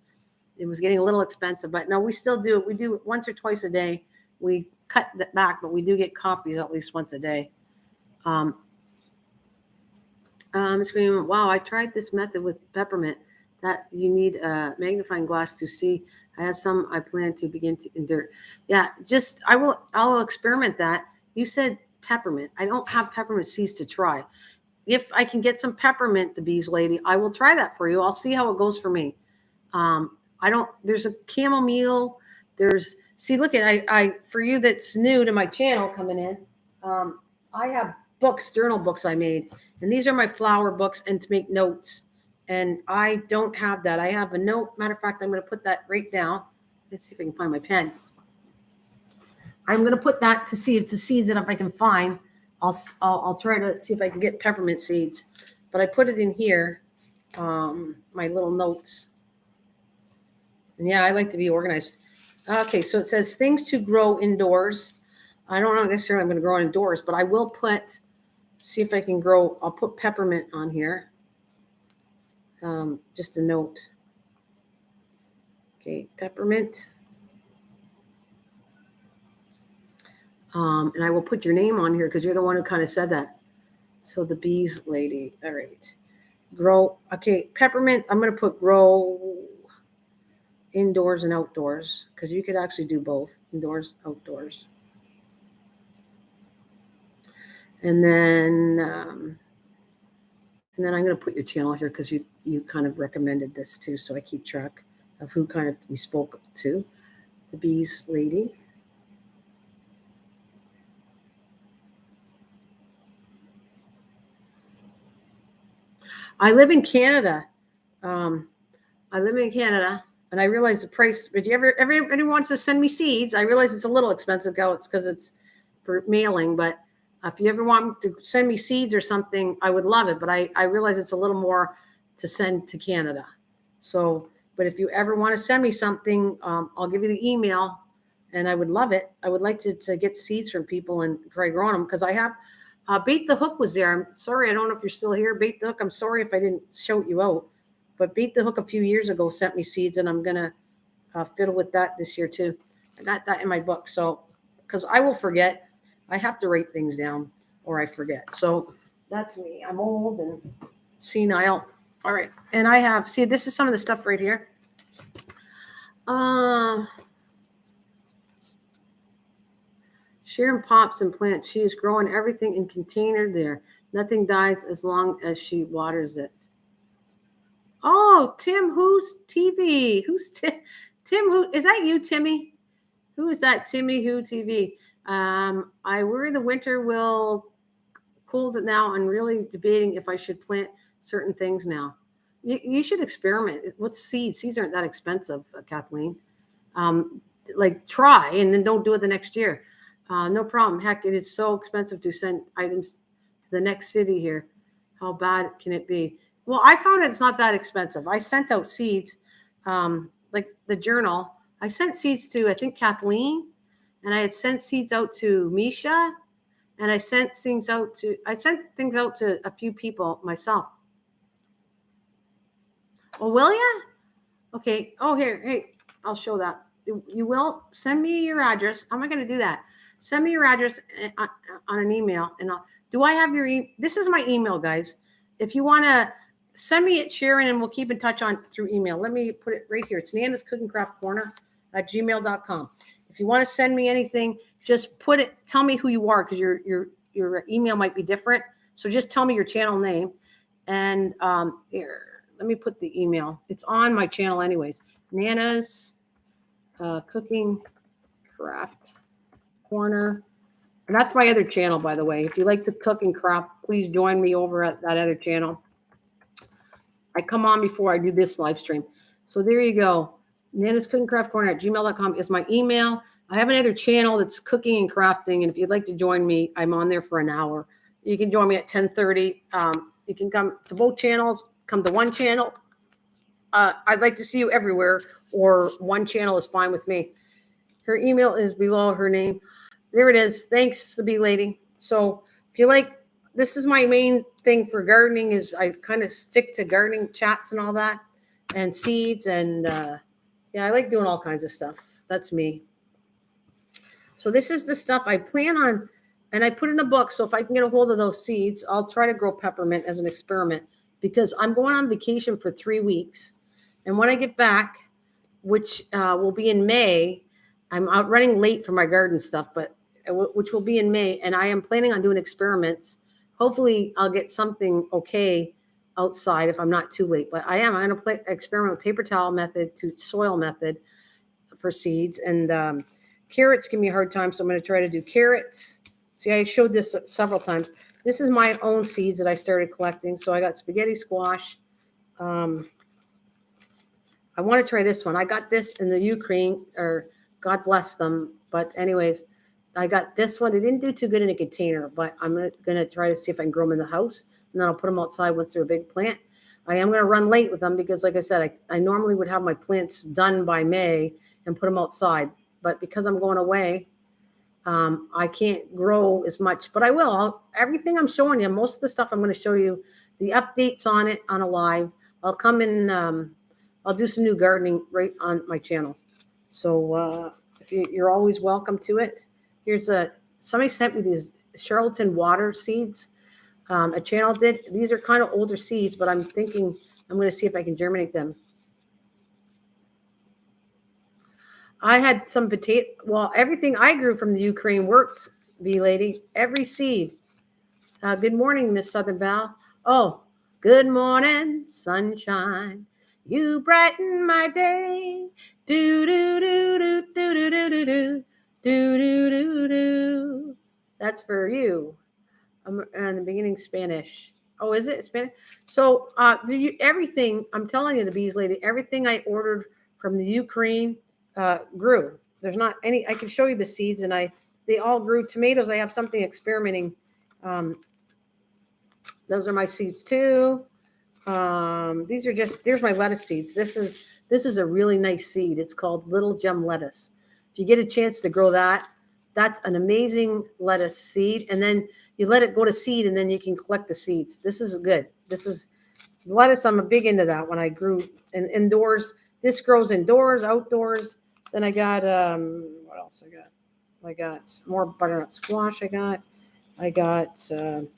it was getting a little expensive. But no, we still do it. We do it once or twice a day. We cut that back, but we do get coffees at least once a day. Screaming, wow, I tried this method with peppermint that you need a magnifying glass to see. I have some I plan to begin to endure. Yeah, I'll experiment that. You said peppermint. I don't have peppermint seeds to try. If I can get some peppermint, the bees lady, I will try that for you. I'll see how it goes for me. There's a chamomile. Look at, I for you that's new to my channel coming in, I have journal books I made. And these are my flower books and to make notes. And I don't have that. I have a note. Matter of fact, I'm going to put that right down. Let's see if I can find my pen. I'm going to put that to see if the seeds that if I can find, I'll try to see if I can get peppermint seeds. But I put it in here, my little notes. And yeah, I like to be organized. Okay, so it says things to grow indoors. I don't know necessarily I'm going to grow indoors, but I will see if I can grow. I'll put peppermint on here. Just a note. Okay, peppermint. And I will put your name on here because you're the one who kind of said that. So the bees lady. All right. Grow. Okay, peppermint. I'm going to put grow indoors and outdoors because you could actually do both, indoors, outdoors. And then I'm going to put your channel here because you kind of recommended this too, so I keep track of who kind of we spoke to. The bees lady. I live in Canada. And I realize the price. If anyone wants to send me seeds, I realize it's a little expensive. It's because it's for mailing, but if you ever want to send me seeds or something, I would love it. But I realize it's a little more to send to Canada. So, but if you ever want to send me something, I'll give you the email, and I would love it. I would like to get seeds from people and try growing them because I have. Bait the Hook was there. I'm sorry, I don't know if you're still here. Bait the Hook, I'm sorry if I didn't shout you out. But Bait the Hook a few years ago sent me seeds, and I'm going to fiddle with that this year too. I got that in my book. So, because I will forget. I have to write things down or I forget. So that's me. I'm old and senile. All right. And this is some of the stuff right here. Sharon pops and plants. She is growing everything in container there. Nothing dies as long as she waters it. Oh, Tim, who's TV? Who's Tim? Who is that? You, Timmy? Who is that? Timmy, who TV? I worry the winter will cool it now. And really debating if I should plant certain things now. You should experiment. What seeds? Seeds aren't that expensive, Kathleen. Try and then don't do it the next year. No problem. Heck, it is so expensive to send items to the next city here. How bad can it be? Well, I found it's not that expensive. I sent out seeds, like the journal. I sent seeds to, I think, Kathleen, and I had sent seeds out to Misha, and I sent things out to a few people myself. Oh, will ya? Okay. Oh, here. Hey, I'll show that. You will send me your address. How am I going to do that? Send me your address on an email, and do I have your this is my email, guys. If you want to send me it, Sharon, and we'll keep in touch through email. Let me put it right here. It's nana.scookingcraftcorner@gmail.com. If you want to send me anything, just put it. Tell me who you are because your email might be different. So just tell me your channel name, and here. Let me put the email. It's on my channel anyways. Nana's Cooking Craft Corner. And that's my other channel, by the way. If you like to cook and craft, please join me over at that other channel. I come on before I do this live stream. So there you go. nana.scookingcraftcorner@gmail.com is my email. I have another channel that's cooking and crafting, and if you'd like to join me, I'm on there for an hour. You can join me at 10:30. You can come to both channels, come to one channel. I'd like to see you everywhere, or one channel is fine with me. Her email is below her name. There it is. Thanks, the bee lady. So if you like, this is my main thing for gardening is I kind of stick to gardening chats and all that, and seeds, and yeah, I like doing all kinds of stuff. That's me. So this is the stuff I plan on, and I put in a book. So if I can get a hold of those seeds, I'll try to grow peppermint as an experiment, because I'm going on vacation for 3 weeks. And when I get back, which will be in May, I'm out running late for my garden stuff, but which will be in May. And I am planning on doing experiments. Hopefully I'll get something okay outside if I'm not too late. But I'm going to experiment with paper towel method to soil method for seeds. And carrots give me a hard time, so I'm going to try to do carrots. See, I showed this several times. This is my own seeds that I started collecting. So I got spaghetti squash. I want to try this one. I got this in the Ukraine, or God bless them. But anyways, I got this one. They didn't do too good in a container, but I'm going to try to see if I can grow them in the house, and then I'll put them outside once they're a big plant. I am going to run late with them because, like I said, I normally would have my plants done by May and put them outside. But because I'm going away, I can't grow as much. But I will. Everything I'm showing you, most of the stuff I'm going to show you, the updates on it on a live. I'll come in. I'll do some new gardening right on my channel. So if you're always welcome to it. Here's somebody sent me these Charlatan water seeds. A channel did. These are kind of older seeds, but I'm thinking I'm going to see if I can germinate them. I had some potato. Well, everything I grew from the Ukraine worked, bee lady. Every seed. Good morning, Miss Southern Belle. Oh, good morning, sunshine. You brighten my day. Do do do do do do do do do do do do. That's for you. I'm in the beginning Spanish. Oh, is it Spanish? So, everything I'm telling you, the bees lady, everything I ordered from the Ukraine grew. There's not any. I can show you the seeds, and they all grew. Tomatoes. I have something experimenting. Those are my seeds too. These are there's my lettuce seeds. This is a really nice seed. It's called Little Gem Lettuce. If you get a chance to grow that, that's an amazing lettuce seed. And then you let it go to seed, and then you can collect the seeds. This is good. This is lettuce. I'm a big into that. When I grew indoors, this grows indoors, outdoors. Then I got what else I got? I got more butternut squash. I got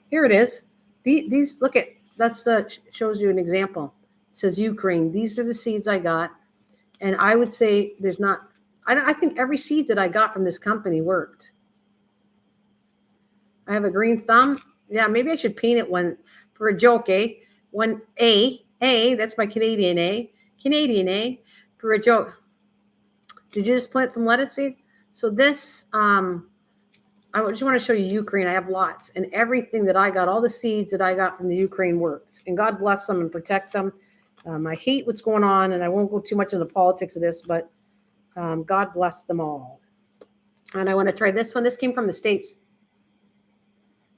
here it is. These look at that's shows you an example. It says Ukraine. These are the seeds I got, and I would say there's not. I think every seed that I got from this company worked. I have a green thumb. Yeah, maybe I should paint it one for a joke, eh? One A. That's my Canadian A. Canadian A for a joke. Did you just plant some lettuce seed? So this, I just want to show you Ukraine. I have lots, and everything that I got, all the seeds that I got from the Ukraine worked. And God bless them and protect them. I hate what's going on, and I won't go too much into the politics of this, but God bless them all. And I want to try this one. This came from the States.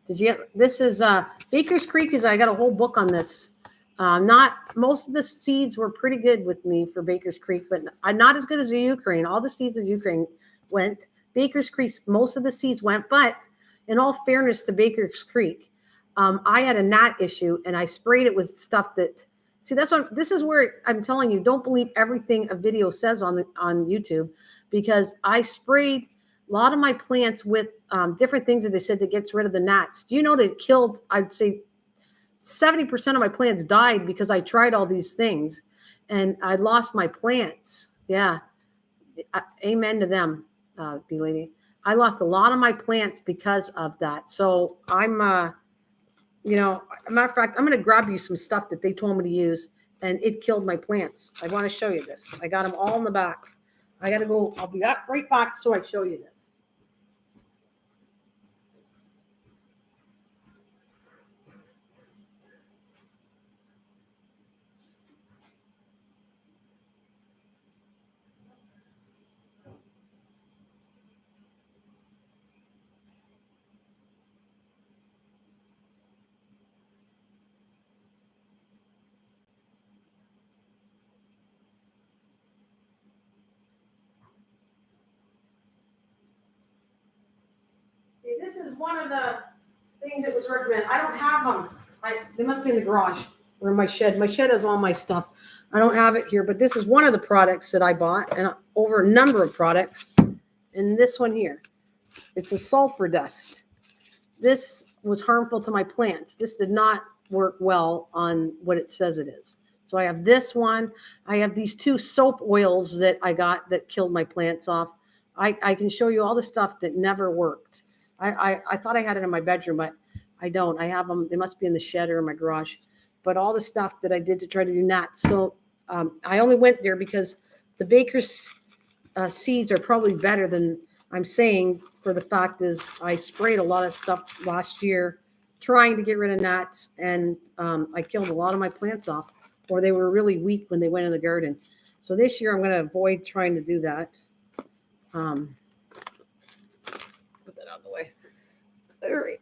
This is Baker's Creek. I got a whole book on this. Not most of the seeds were pretty good with me for Baker's Creek, but not as good as the Ukraine. All the seeds of Ukraine went. Baker's Creek, most of the seeds went, but in all fairness to Baker's Creek, I had a gnat issue, and I sprayed it with stuff that. See, this is where I'm telling you, don't believe everything a video says on YouTube, because I sprayed a lot of my plants with different things that they said that gets rid of the gnats. Do you know that it killed? I'd say 70% of my plants died because I tried all these things, and I lost my plants. Yeah, amen to them, bee lady. I lost a lot of my plants because of that. So I'm, matter of fact, I'm going to grab you some stuff that they told me to use, and it killed my plants. I want to show you this. I got them all in the back. I got to go. I'll be right back so I show you this. this is one of the things that was recommended. I don't have them. They must be in the garage or in my shed. My shed has all my stuff. I don't have it here, but this is one of the products that I bought, and over a number of products. And this one here, it's a sulfur dust. This was harmful to my plants. This did not work well on what it says it is. So I have this one. I have these 2 soap oils that I got that killed my plants off. I can show you all the stuff that never worked. I thought I had it in my bedroom, but I don't. I have them. They must be in the shed or in my garage. But all the stuff that I did to try to do gnats. So I only went there because the baker's seeds are probably better than I'm saying, for the fact is I sprayed a lot of stuff last year trying to get rid of gnats, and I killed a lot of my plants off, or they were really weak when they went in the garden. So this year I'm going to avoid trying to do that. Put that out of the way. All right.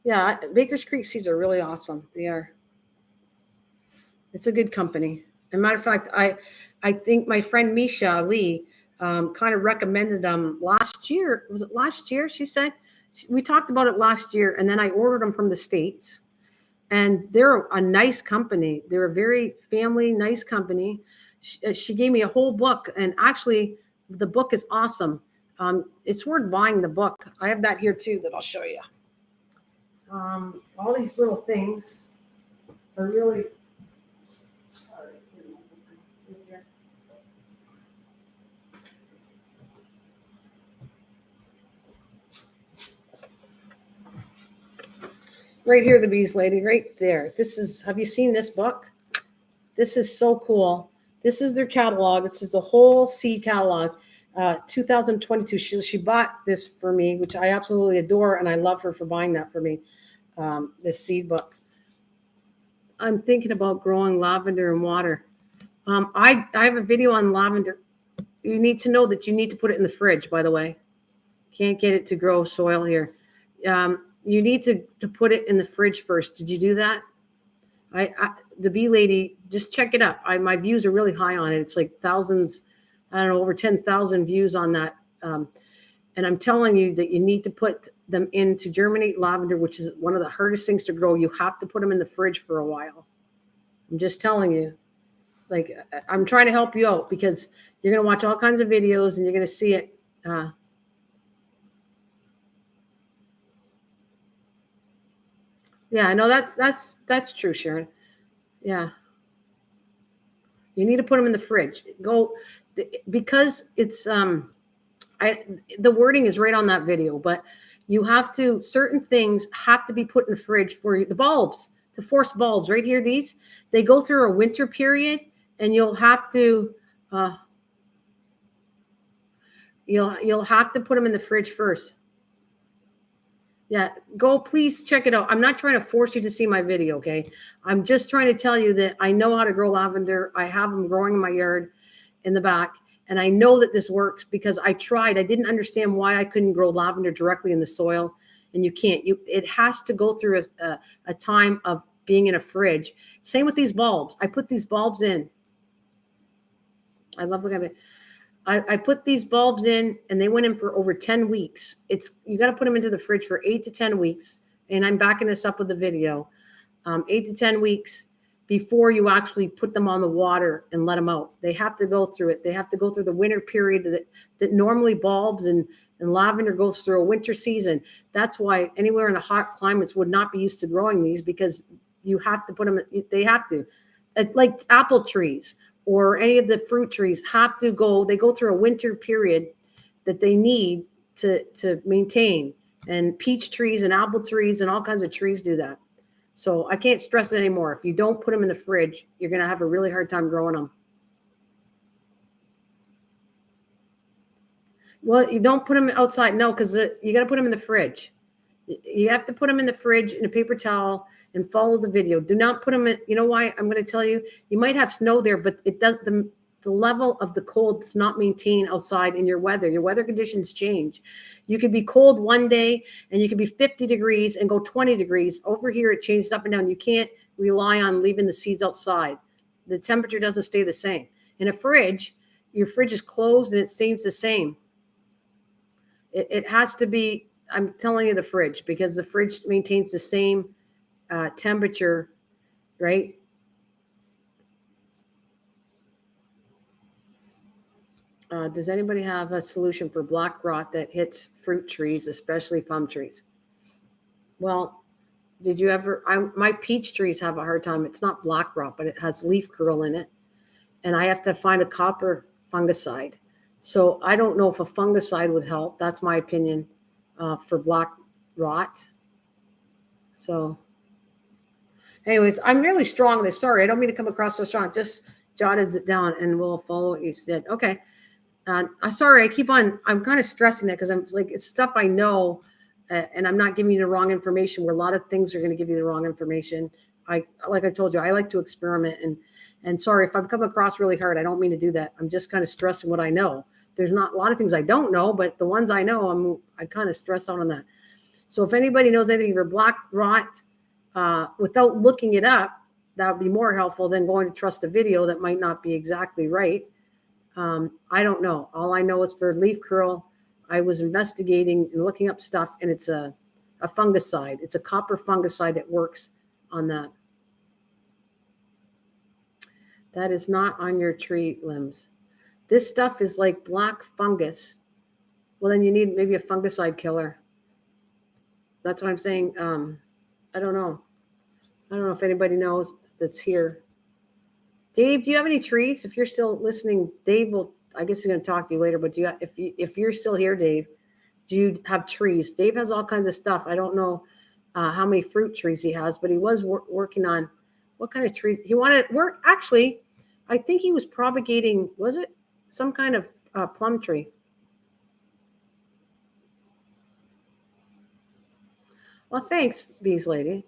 Yeah, Baker's Creek seeds are really awesome. They are. It's a good company. As a matter of fact, I think my friend Misha Lee kind of recommended them last year. Was it last year? She said we talked about it last year, and then I ordered them from the States. And they're a nice company. They're a very family, nice company. She gave me a whole book, and actually, the book is awesome. It's worth buying the book. I have that here too that I'll show you. All these little things are really. Right here, the bees lady, right there. This is, have you seen this book? This is so cool. This is their catalog. This is a whole seed catalog, 2022. She bought this for me, which I absolutely adore, and I love her for buying that for me, this seed book. I'm thinking about growing lavender in water. I have a video on lavender. You need to know that you need to put it in the fridge, by the way. Can't get it to grow soil here. You need to put it in the fridge first. Did you do that? The bee lady, just check it up. My views are really high on it. It's like thousands, I don't know, over 10,000 views on that. And I'm telling you that you need to put them in to germinate lavender, which is one of the hardest things to grow. You have to put them in the fridge for a while. I'm just telling you. Like, I'm trying to help you out because you're going to watch all kinds of videos and you're going to see it. Yeah, I know that's true, Sharon. Yeah. You need to put them in the fridge. Because it's the wording is right on that video, but you have to, certain things have to be put in the fridge for the bulbs, to force bulbs right here. They go through a winter period, and you'll have to you'll have to put them in the fridge first. Yeah, please check it out. I'm not trying to force you to see my video, okay? I'm just trying to tell you that I know how to grow lavender. I have them growing in my yard in the back, and I know that this works because I tried. I didn't understand why I couldn't grow lavender directly in the soil, and you can't. It has to go through a time of being in a fridge. Same with these bulbs. I put these bulbs in. I love looking at it. I put these bulbs in, and they went in for over 10 weeks. You got to put them into the fridge for 8 to 10 weeks. And I'm backing this up with the video. 8 to 10 weeks before you actually put them on the water and let them out. They have to go through it. They have to go through the winter period that normally bulbs and lavender goes through a winter season. That's why anywhere in the hot climates would not be used to growing these, because you have to put them, they have to. Like apple trees or any of the fruit trees they go through a winter period that they need to maintain. And peach trees and apple trees and all kinds of trees do that. So I can't stress it anymore. If you don't put them in the fridge, you're going to have a really hard time growing them. Well, you don't put them outside. No, because you got to put them in the fridge. You have to put them in the fridge in a paper towel and follow the video. Do not put them in. You know why? I'm going to tell you. You might have snow there, but it does. The level of the cold does not maintain outside in your weather. Your weather conditions change. You could be cold one day and you could be 50 degrees and go 20 degrees. Over here, it changes up and down. You can't rely on leaving the seeds outside. The temperature doesn't stay the same. In a fridge, your fridge is closed and it stays the same. It has to be, I'm telling you, the fridge, because the fridge maintains the same temperature, right? Does anybody have a solution for black rot that hits fruit trees, especially plum trees? Well, did you ever, my peach trees have a hard time. It's not black rot, but it has leaf curl in it. And I have to find a copper fungicide. So I don't know if a fungicide would help. That's my opinion for black rot. So anyways, I'm really strong in this. Sorry, I don't mean to come across so strong. Just jotted it down and we'll follow what you said. Okay. I'm sorry, I'm kind of stressing it because I'm like, it's stuff I know, and I'm not giving you the wrong information, where a lot of things are going to give you the wrong information. Like I told you, I like to experiment, and sorry if I've come across really hard. I don't mean to do that. I'm just kind of stressing what I know. There's not a lot of things I don't know, but the ones I know, I kind of stress out on that. So if anybody knows anything for black rot, without looking it up, that would be more helpful than going to trust a video that might not be exactly right. I don't know. All I know is for leaf curl, I was investigating and looking up stuff, and it's a fungicide. It's a copper fungicide that works on that. That is not on your tree limbs. This stuff is like black fungus. Well, then you need maybe a fungicide killer. That's what I'm saying. I don't know. I don't know if anybody knows that's here. Dave, do you have any trees? If you're still listening, Dave will, I guess he's going to talk to you later, but if you're still here, Dave, do you have trees? Dave has all kinds of stuff. I don't know how many fruit trees he has, but he was working on what kind of tree he wanted to work. Actually, I think he was propagating, was it some kind of plum tree? Well, thanks, Bees Lady.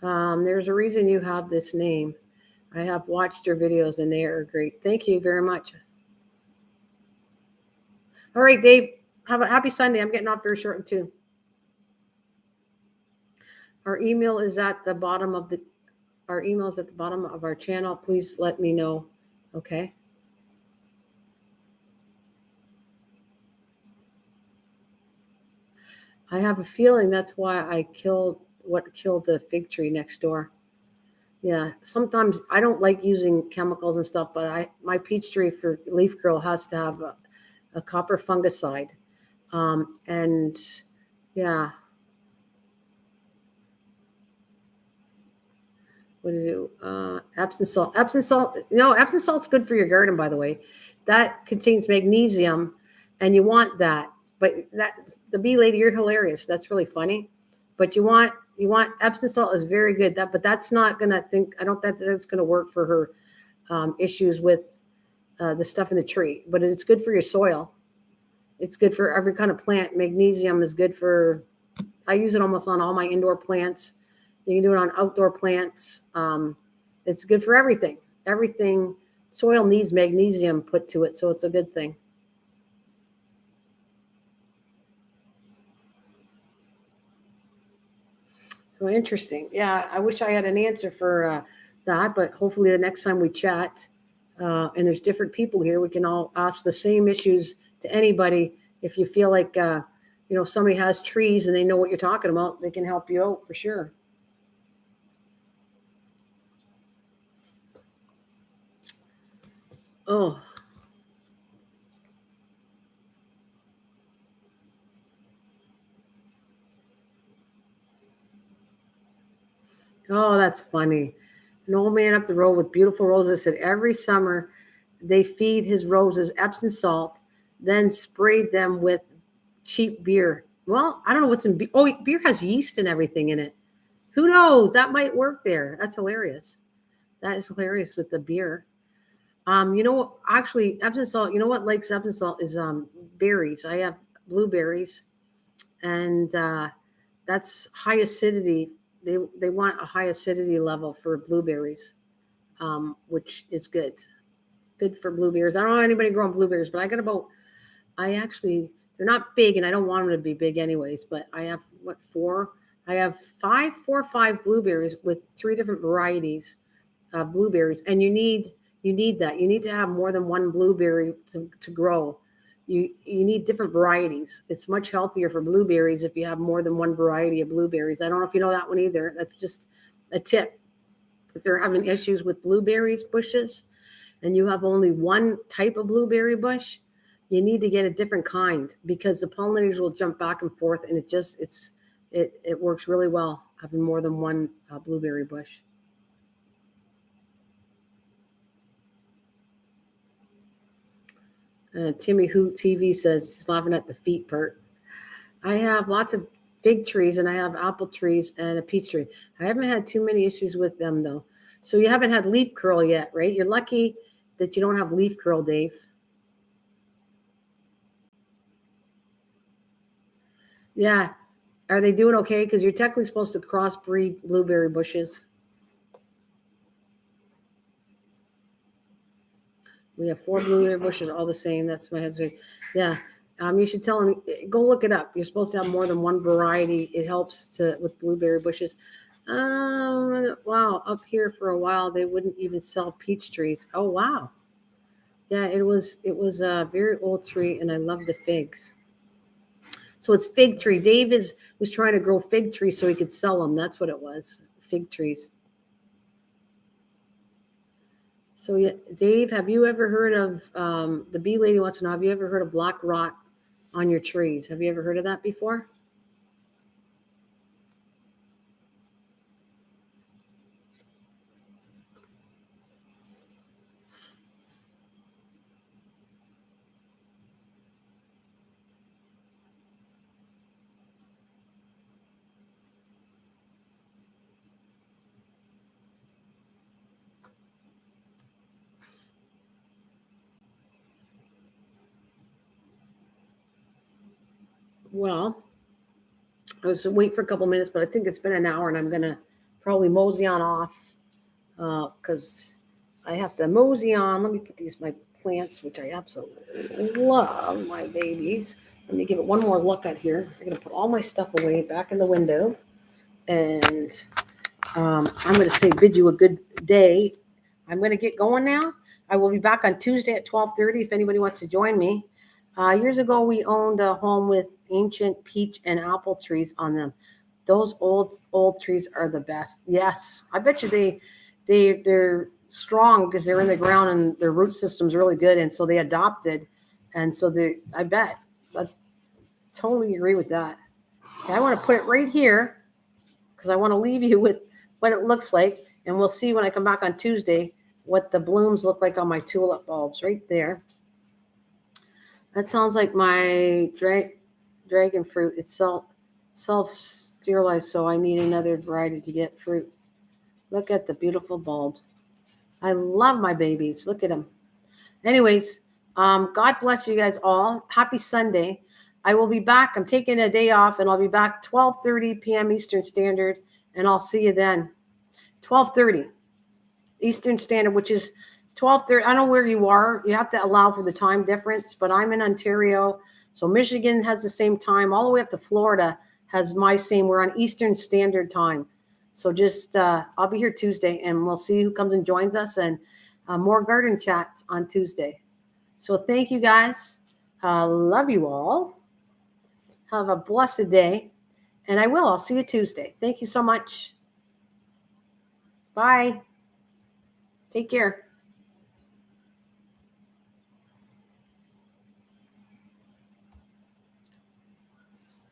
There's a reason you have this name. I have watched your videos and they are great. Thank you very much. All right, Dave, have a happy Sunday. I'm getting off very short too. Our email is at the bottom of our channel. Please let me know. Okay. I have a feeling that's why I killed the fig tree next door. Yeah, sometimes I don't like using chemicals and stuff, but my peach tree for leaf curl has to have a copper fungicide. And yeah. What do you do? Epsom salt. Epsom salt, Epsom salt's good for your garden, by the way. That contains magnesium, and you want that. But the bee lady, you're hilarious. That's really funny. But you want Epsom salt is very good. But that's not gonna I don't think that's gonna work for her issues with the stuff in the tree. But it's good for your soil. It's good for every kind of plant. Magnesium is good for. I use it almost on all my indoor plants. You can do it on outdoor plants. It's good for everything. Everything. Soil needs magnesium put to it, so it's a good thing. So interesting. Yeah, I wish I had an answer for that, but hopefully the next time we chat, and there's different people here, we can all ask the same issues to anybody. If you feel like, if somebody has trees and they know what you're talking about, they can help you out for sure. Oh. Oh, that's funny. An old man up the road with beautiful roses said every summer they feed his roses Epsom salt, then sprayed them with cheap beer. Well, I don't know what's in beer. Oh, beer has yeast and everything in it. Who knows? That might work there. That's hilarious. That is hilarious with the beer. Actually, Epsom salt, what likes Epsom salt is berries. I have blueberries, and that's high acidity. They want a high acidity level for blueberries, which is good for blueberries. I don't know anybody growing blueberries, but they're not big, and I don't want them to be big anyways, but I have four? I have 4 or 5 blueberries with 3 different varieties of blueberries, and you need that. You need to have more than one blueberry to grow. you need different varieties. It's much healthier for blueberries if you have more than one variety of blueberries. I don't know if you know that one either. That's just a tip. If you're having issues with blueberries bushes and you have only one type of blueberry bush, you need to get a different kind because the pollinators will jump back and forth, and it works really well having more than one blueberry bush. Timmy Who TV says he's laughing at the feet part. I have lots of fig trees and I have apple trees and a peach tree. I haven't had too many issues with them though. So you haven't had leaf curl yet, right? You're lucky that you don't have leaf curl, Dave. Yeah. Are they doing okay? Because you're technically supposed to crossbreed blueberry bushes. We have 4 blueberry bushes, all the same. That's my husband. Yeah. You should tell them, go look it up. You're supposed to have more than one variety. It helps with blueberry bushes. Wow. Up here for a while, they wouldn't even sell peach trees. Oh, wow. Yeah, it was a very old tree, and I love the figs. So it's fig tree. Dave was trying to grow fig trees so he could sell them. That's what it was, fig trees. So yeah, Dave, have you ever heard of the bee lady wants to know? Have you ever heard of black rot on your trees? Have you ever heard of that before? Well, I was wait for a couple minutes, but I think it's been an hour, and I'm gonna probably mosey on off because I have to mosey on. Let me put my plants, which I absolutely love, my babies. Let me give it one more look at here. I'm gonna put all my stuff away back in the window, and I'm gonna say bid you a good day. I'm gonna get going now. I will be back on Tuesday at 12:30 if anybody wants to join me. Years ago, we owned a home with ancient peach and apple trees on them. Those old trees are the best. Yes, I bet you they're strong because they're in the ground and their root system's really good, and so they adopted, and so I bet. I totally agree with that. Okay, I want to put it right here because I want to leave you with what it looks like, and we'll see when I come back on Tuesday what the blooms look like on my tulip bulbs right there. That sounds like my dragon fruit. It's self-sterilized, so I need another variety to get fruit. Look at the beautiful bulbs. I love my babies. Look at them. Anyways, God bless you guys all. Happy Sunday. I will be back. I'm taking a day off, and I'll be back 12:30 p.m. Eastern Standard, and I'll see you then. 12:30 Eastern Standard, which is 12:30. I don't know where you are. You have to allow for the time difference, but I'm in Ontario. So Michigan has the same time. All the way up to Florida has my same. We're on Eastern Standard Time. So just, I'll be here Tuesday, and we'll see who comes and joins us, and more garden chats on Tuesday. So thank you guys. Love you all. Have a blessed day. And I'll see you Tuesday. Thank you so much. Bye. Take care.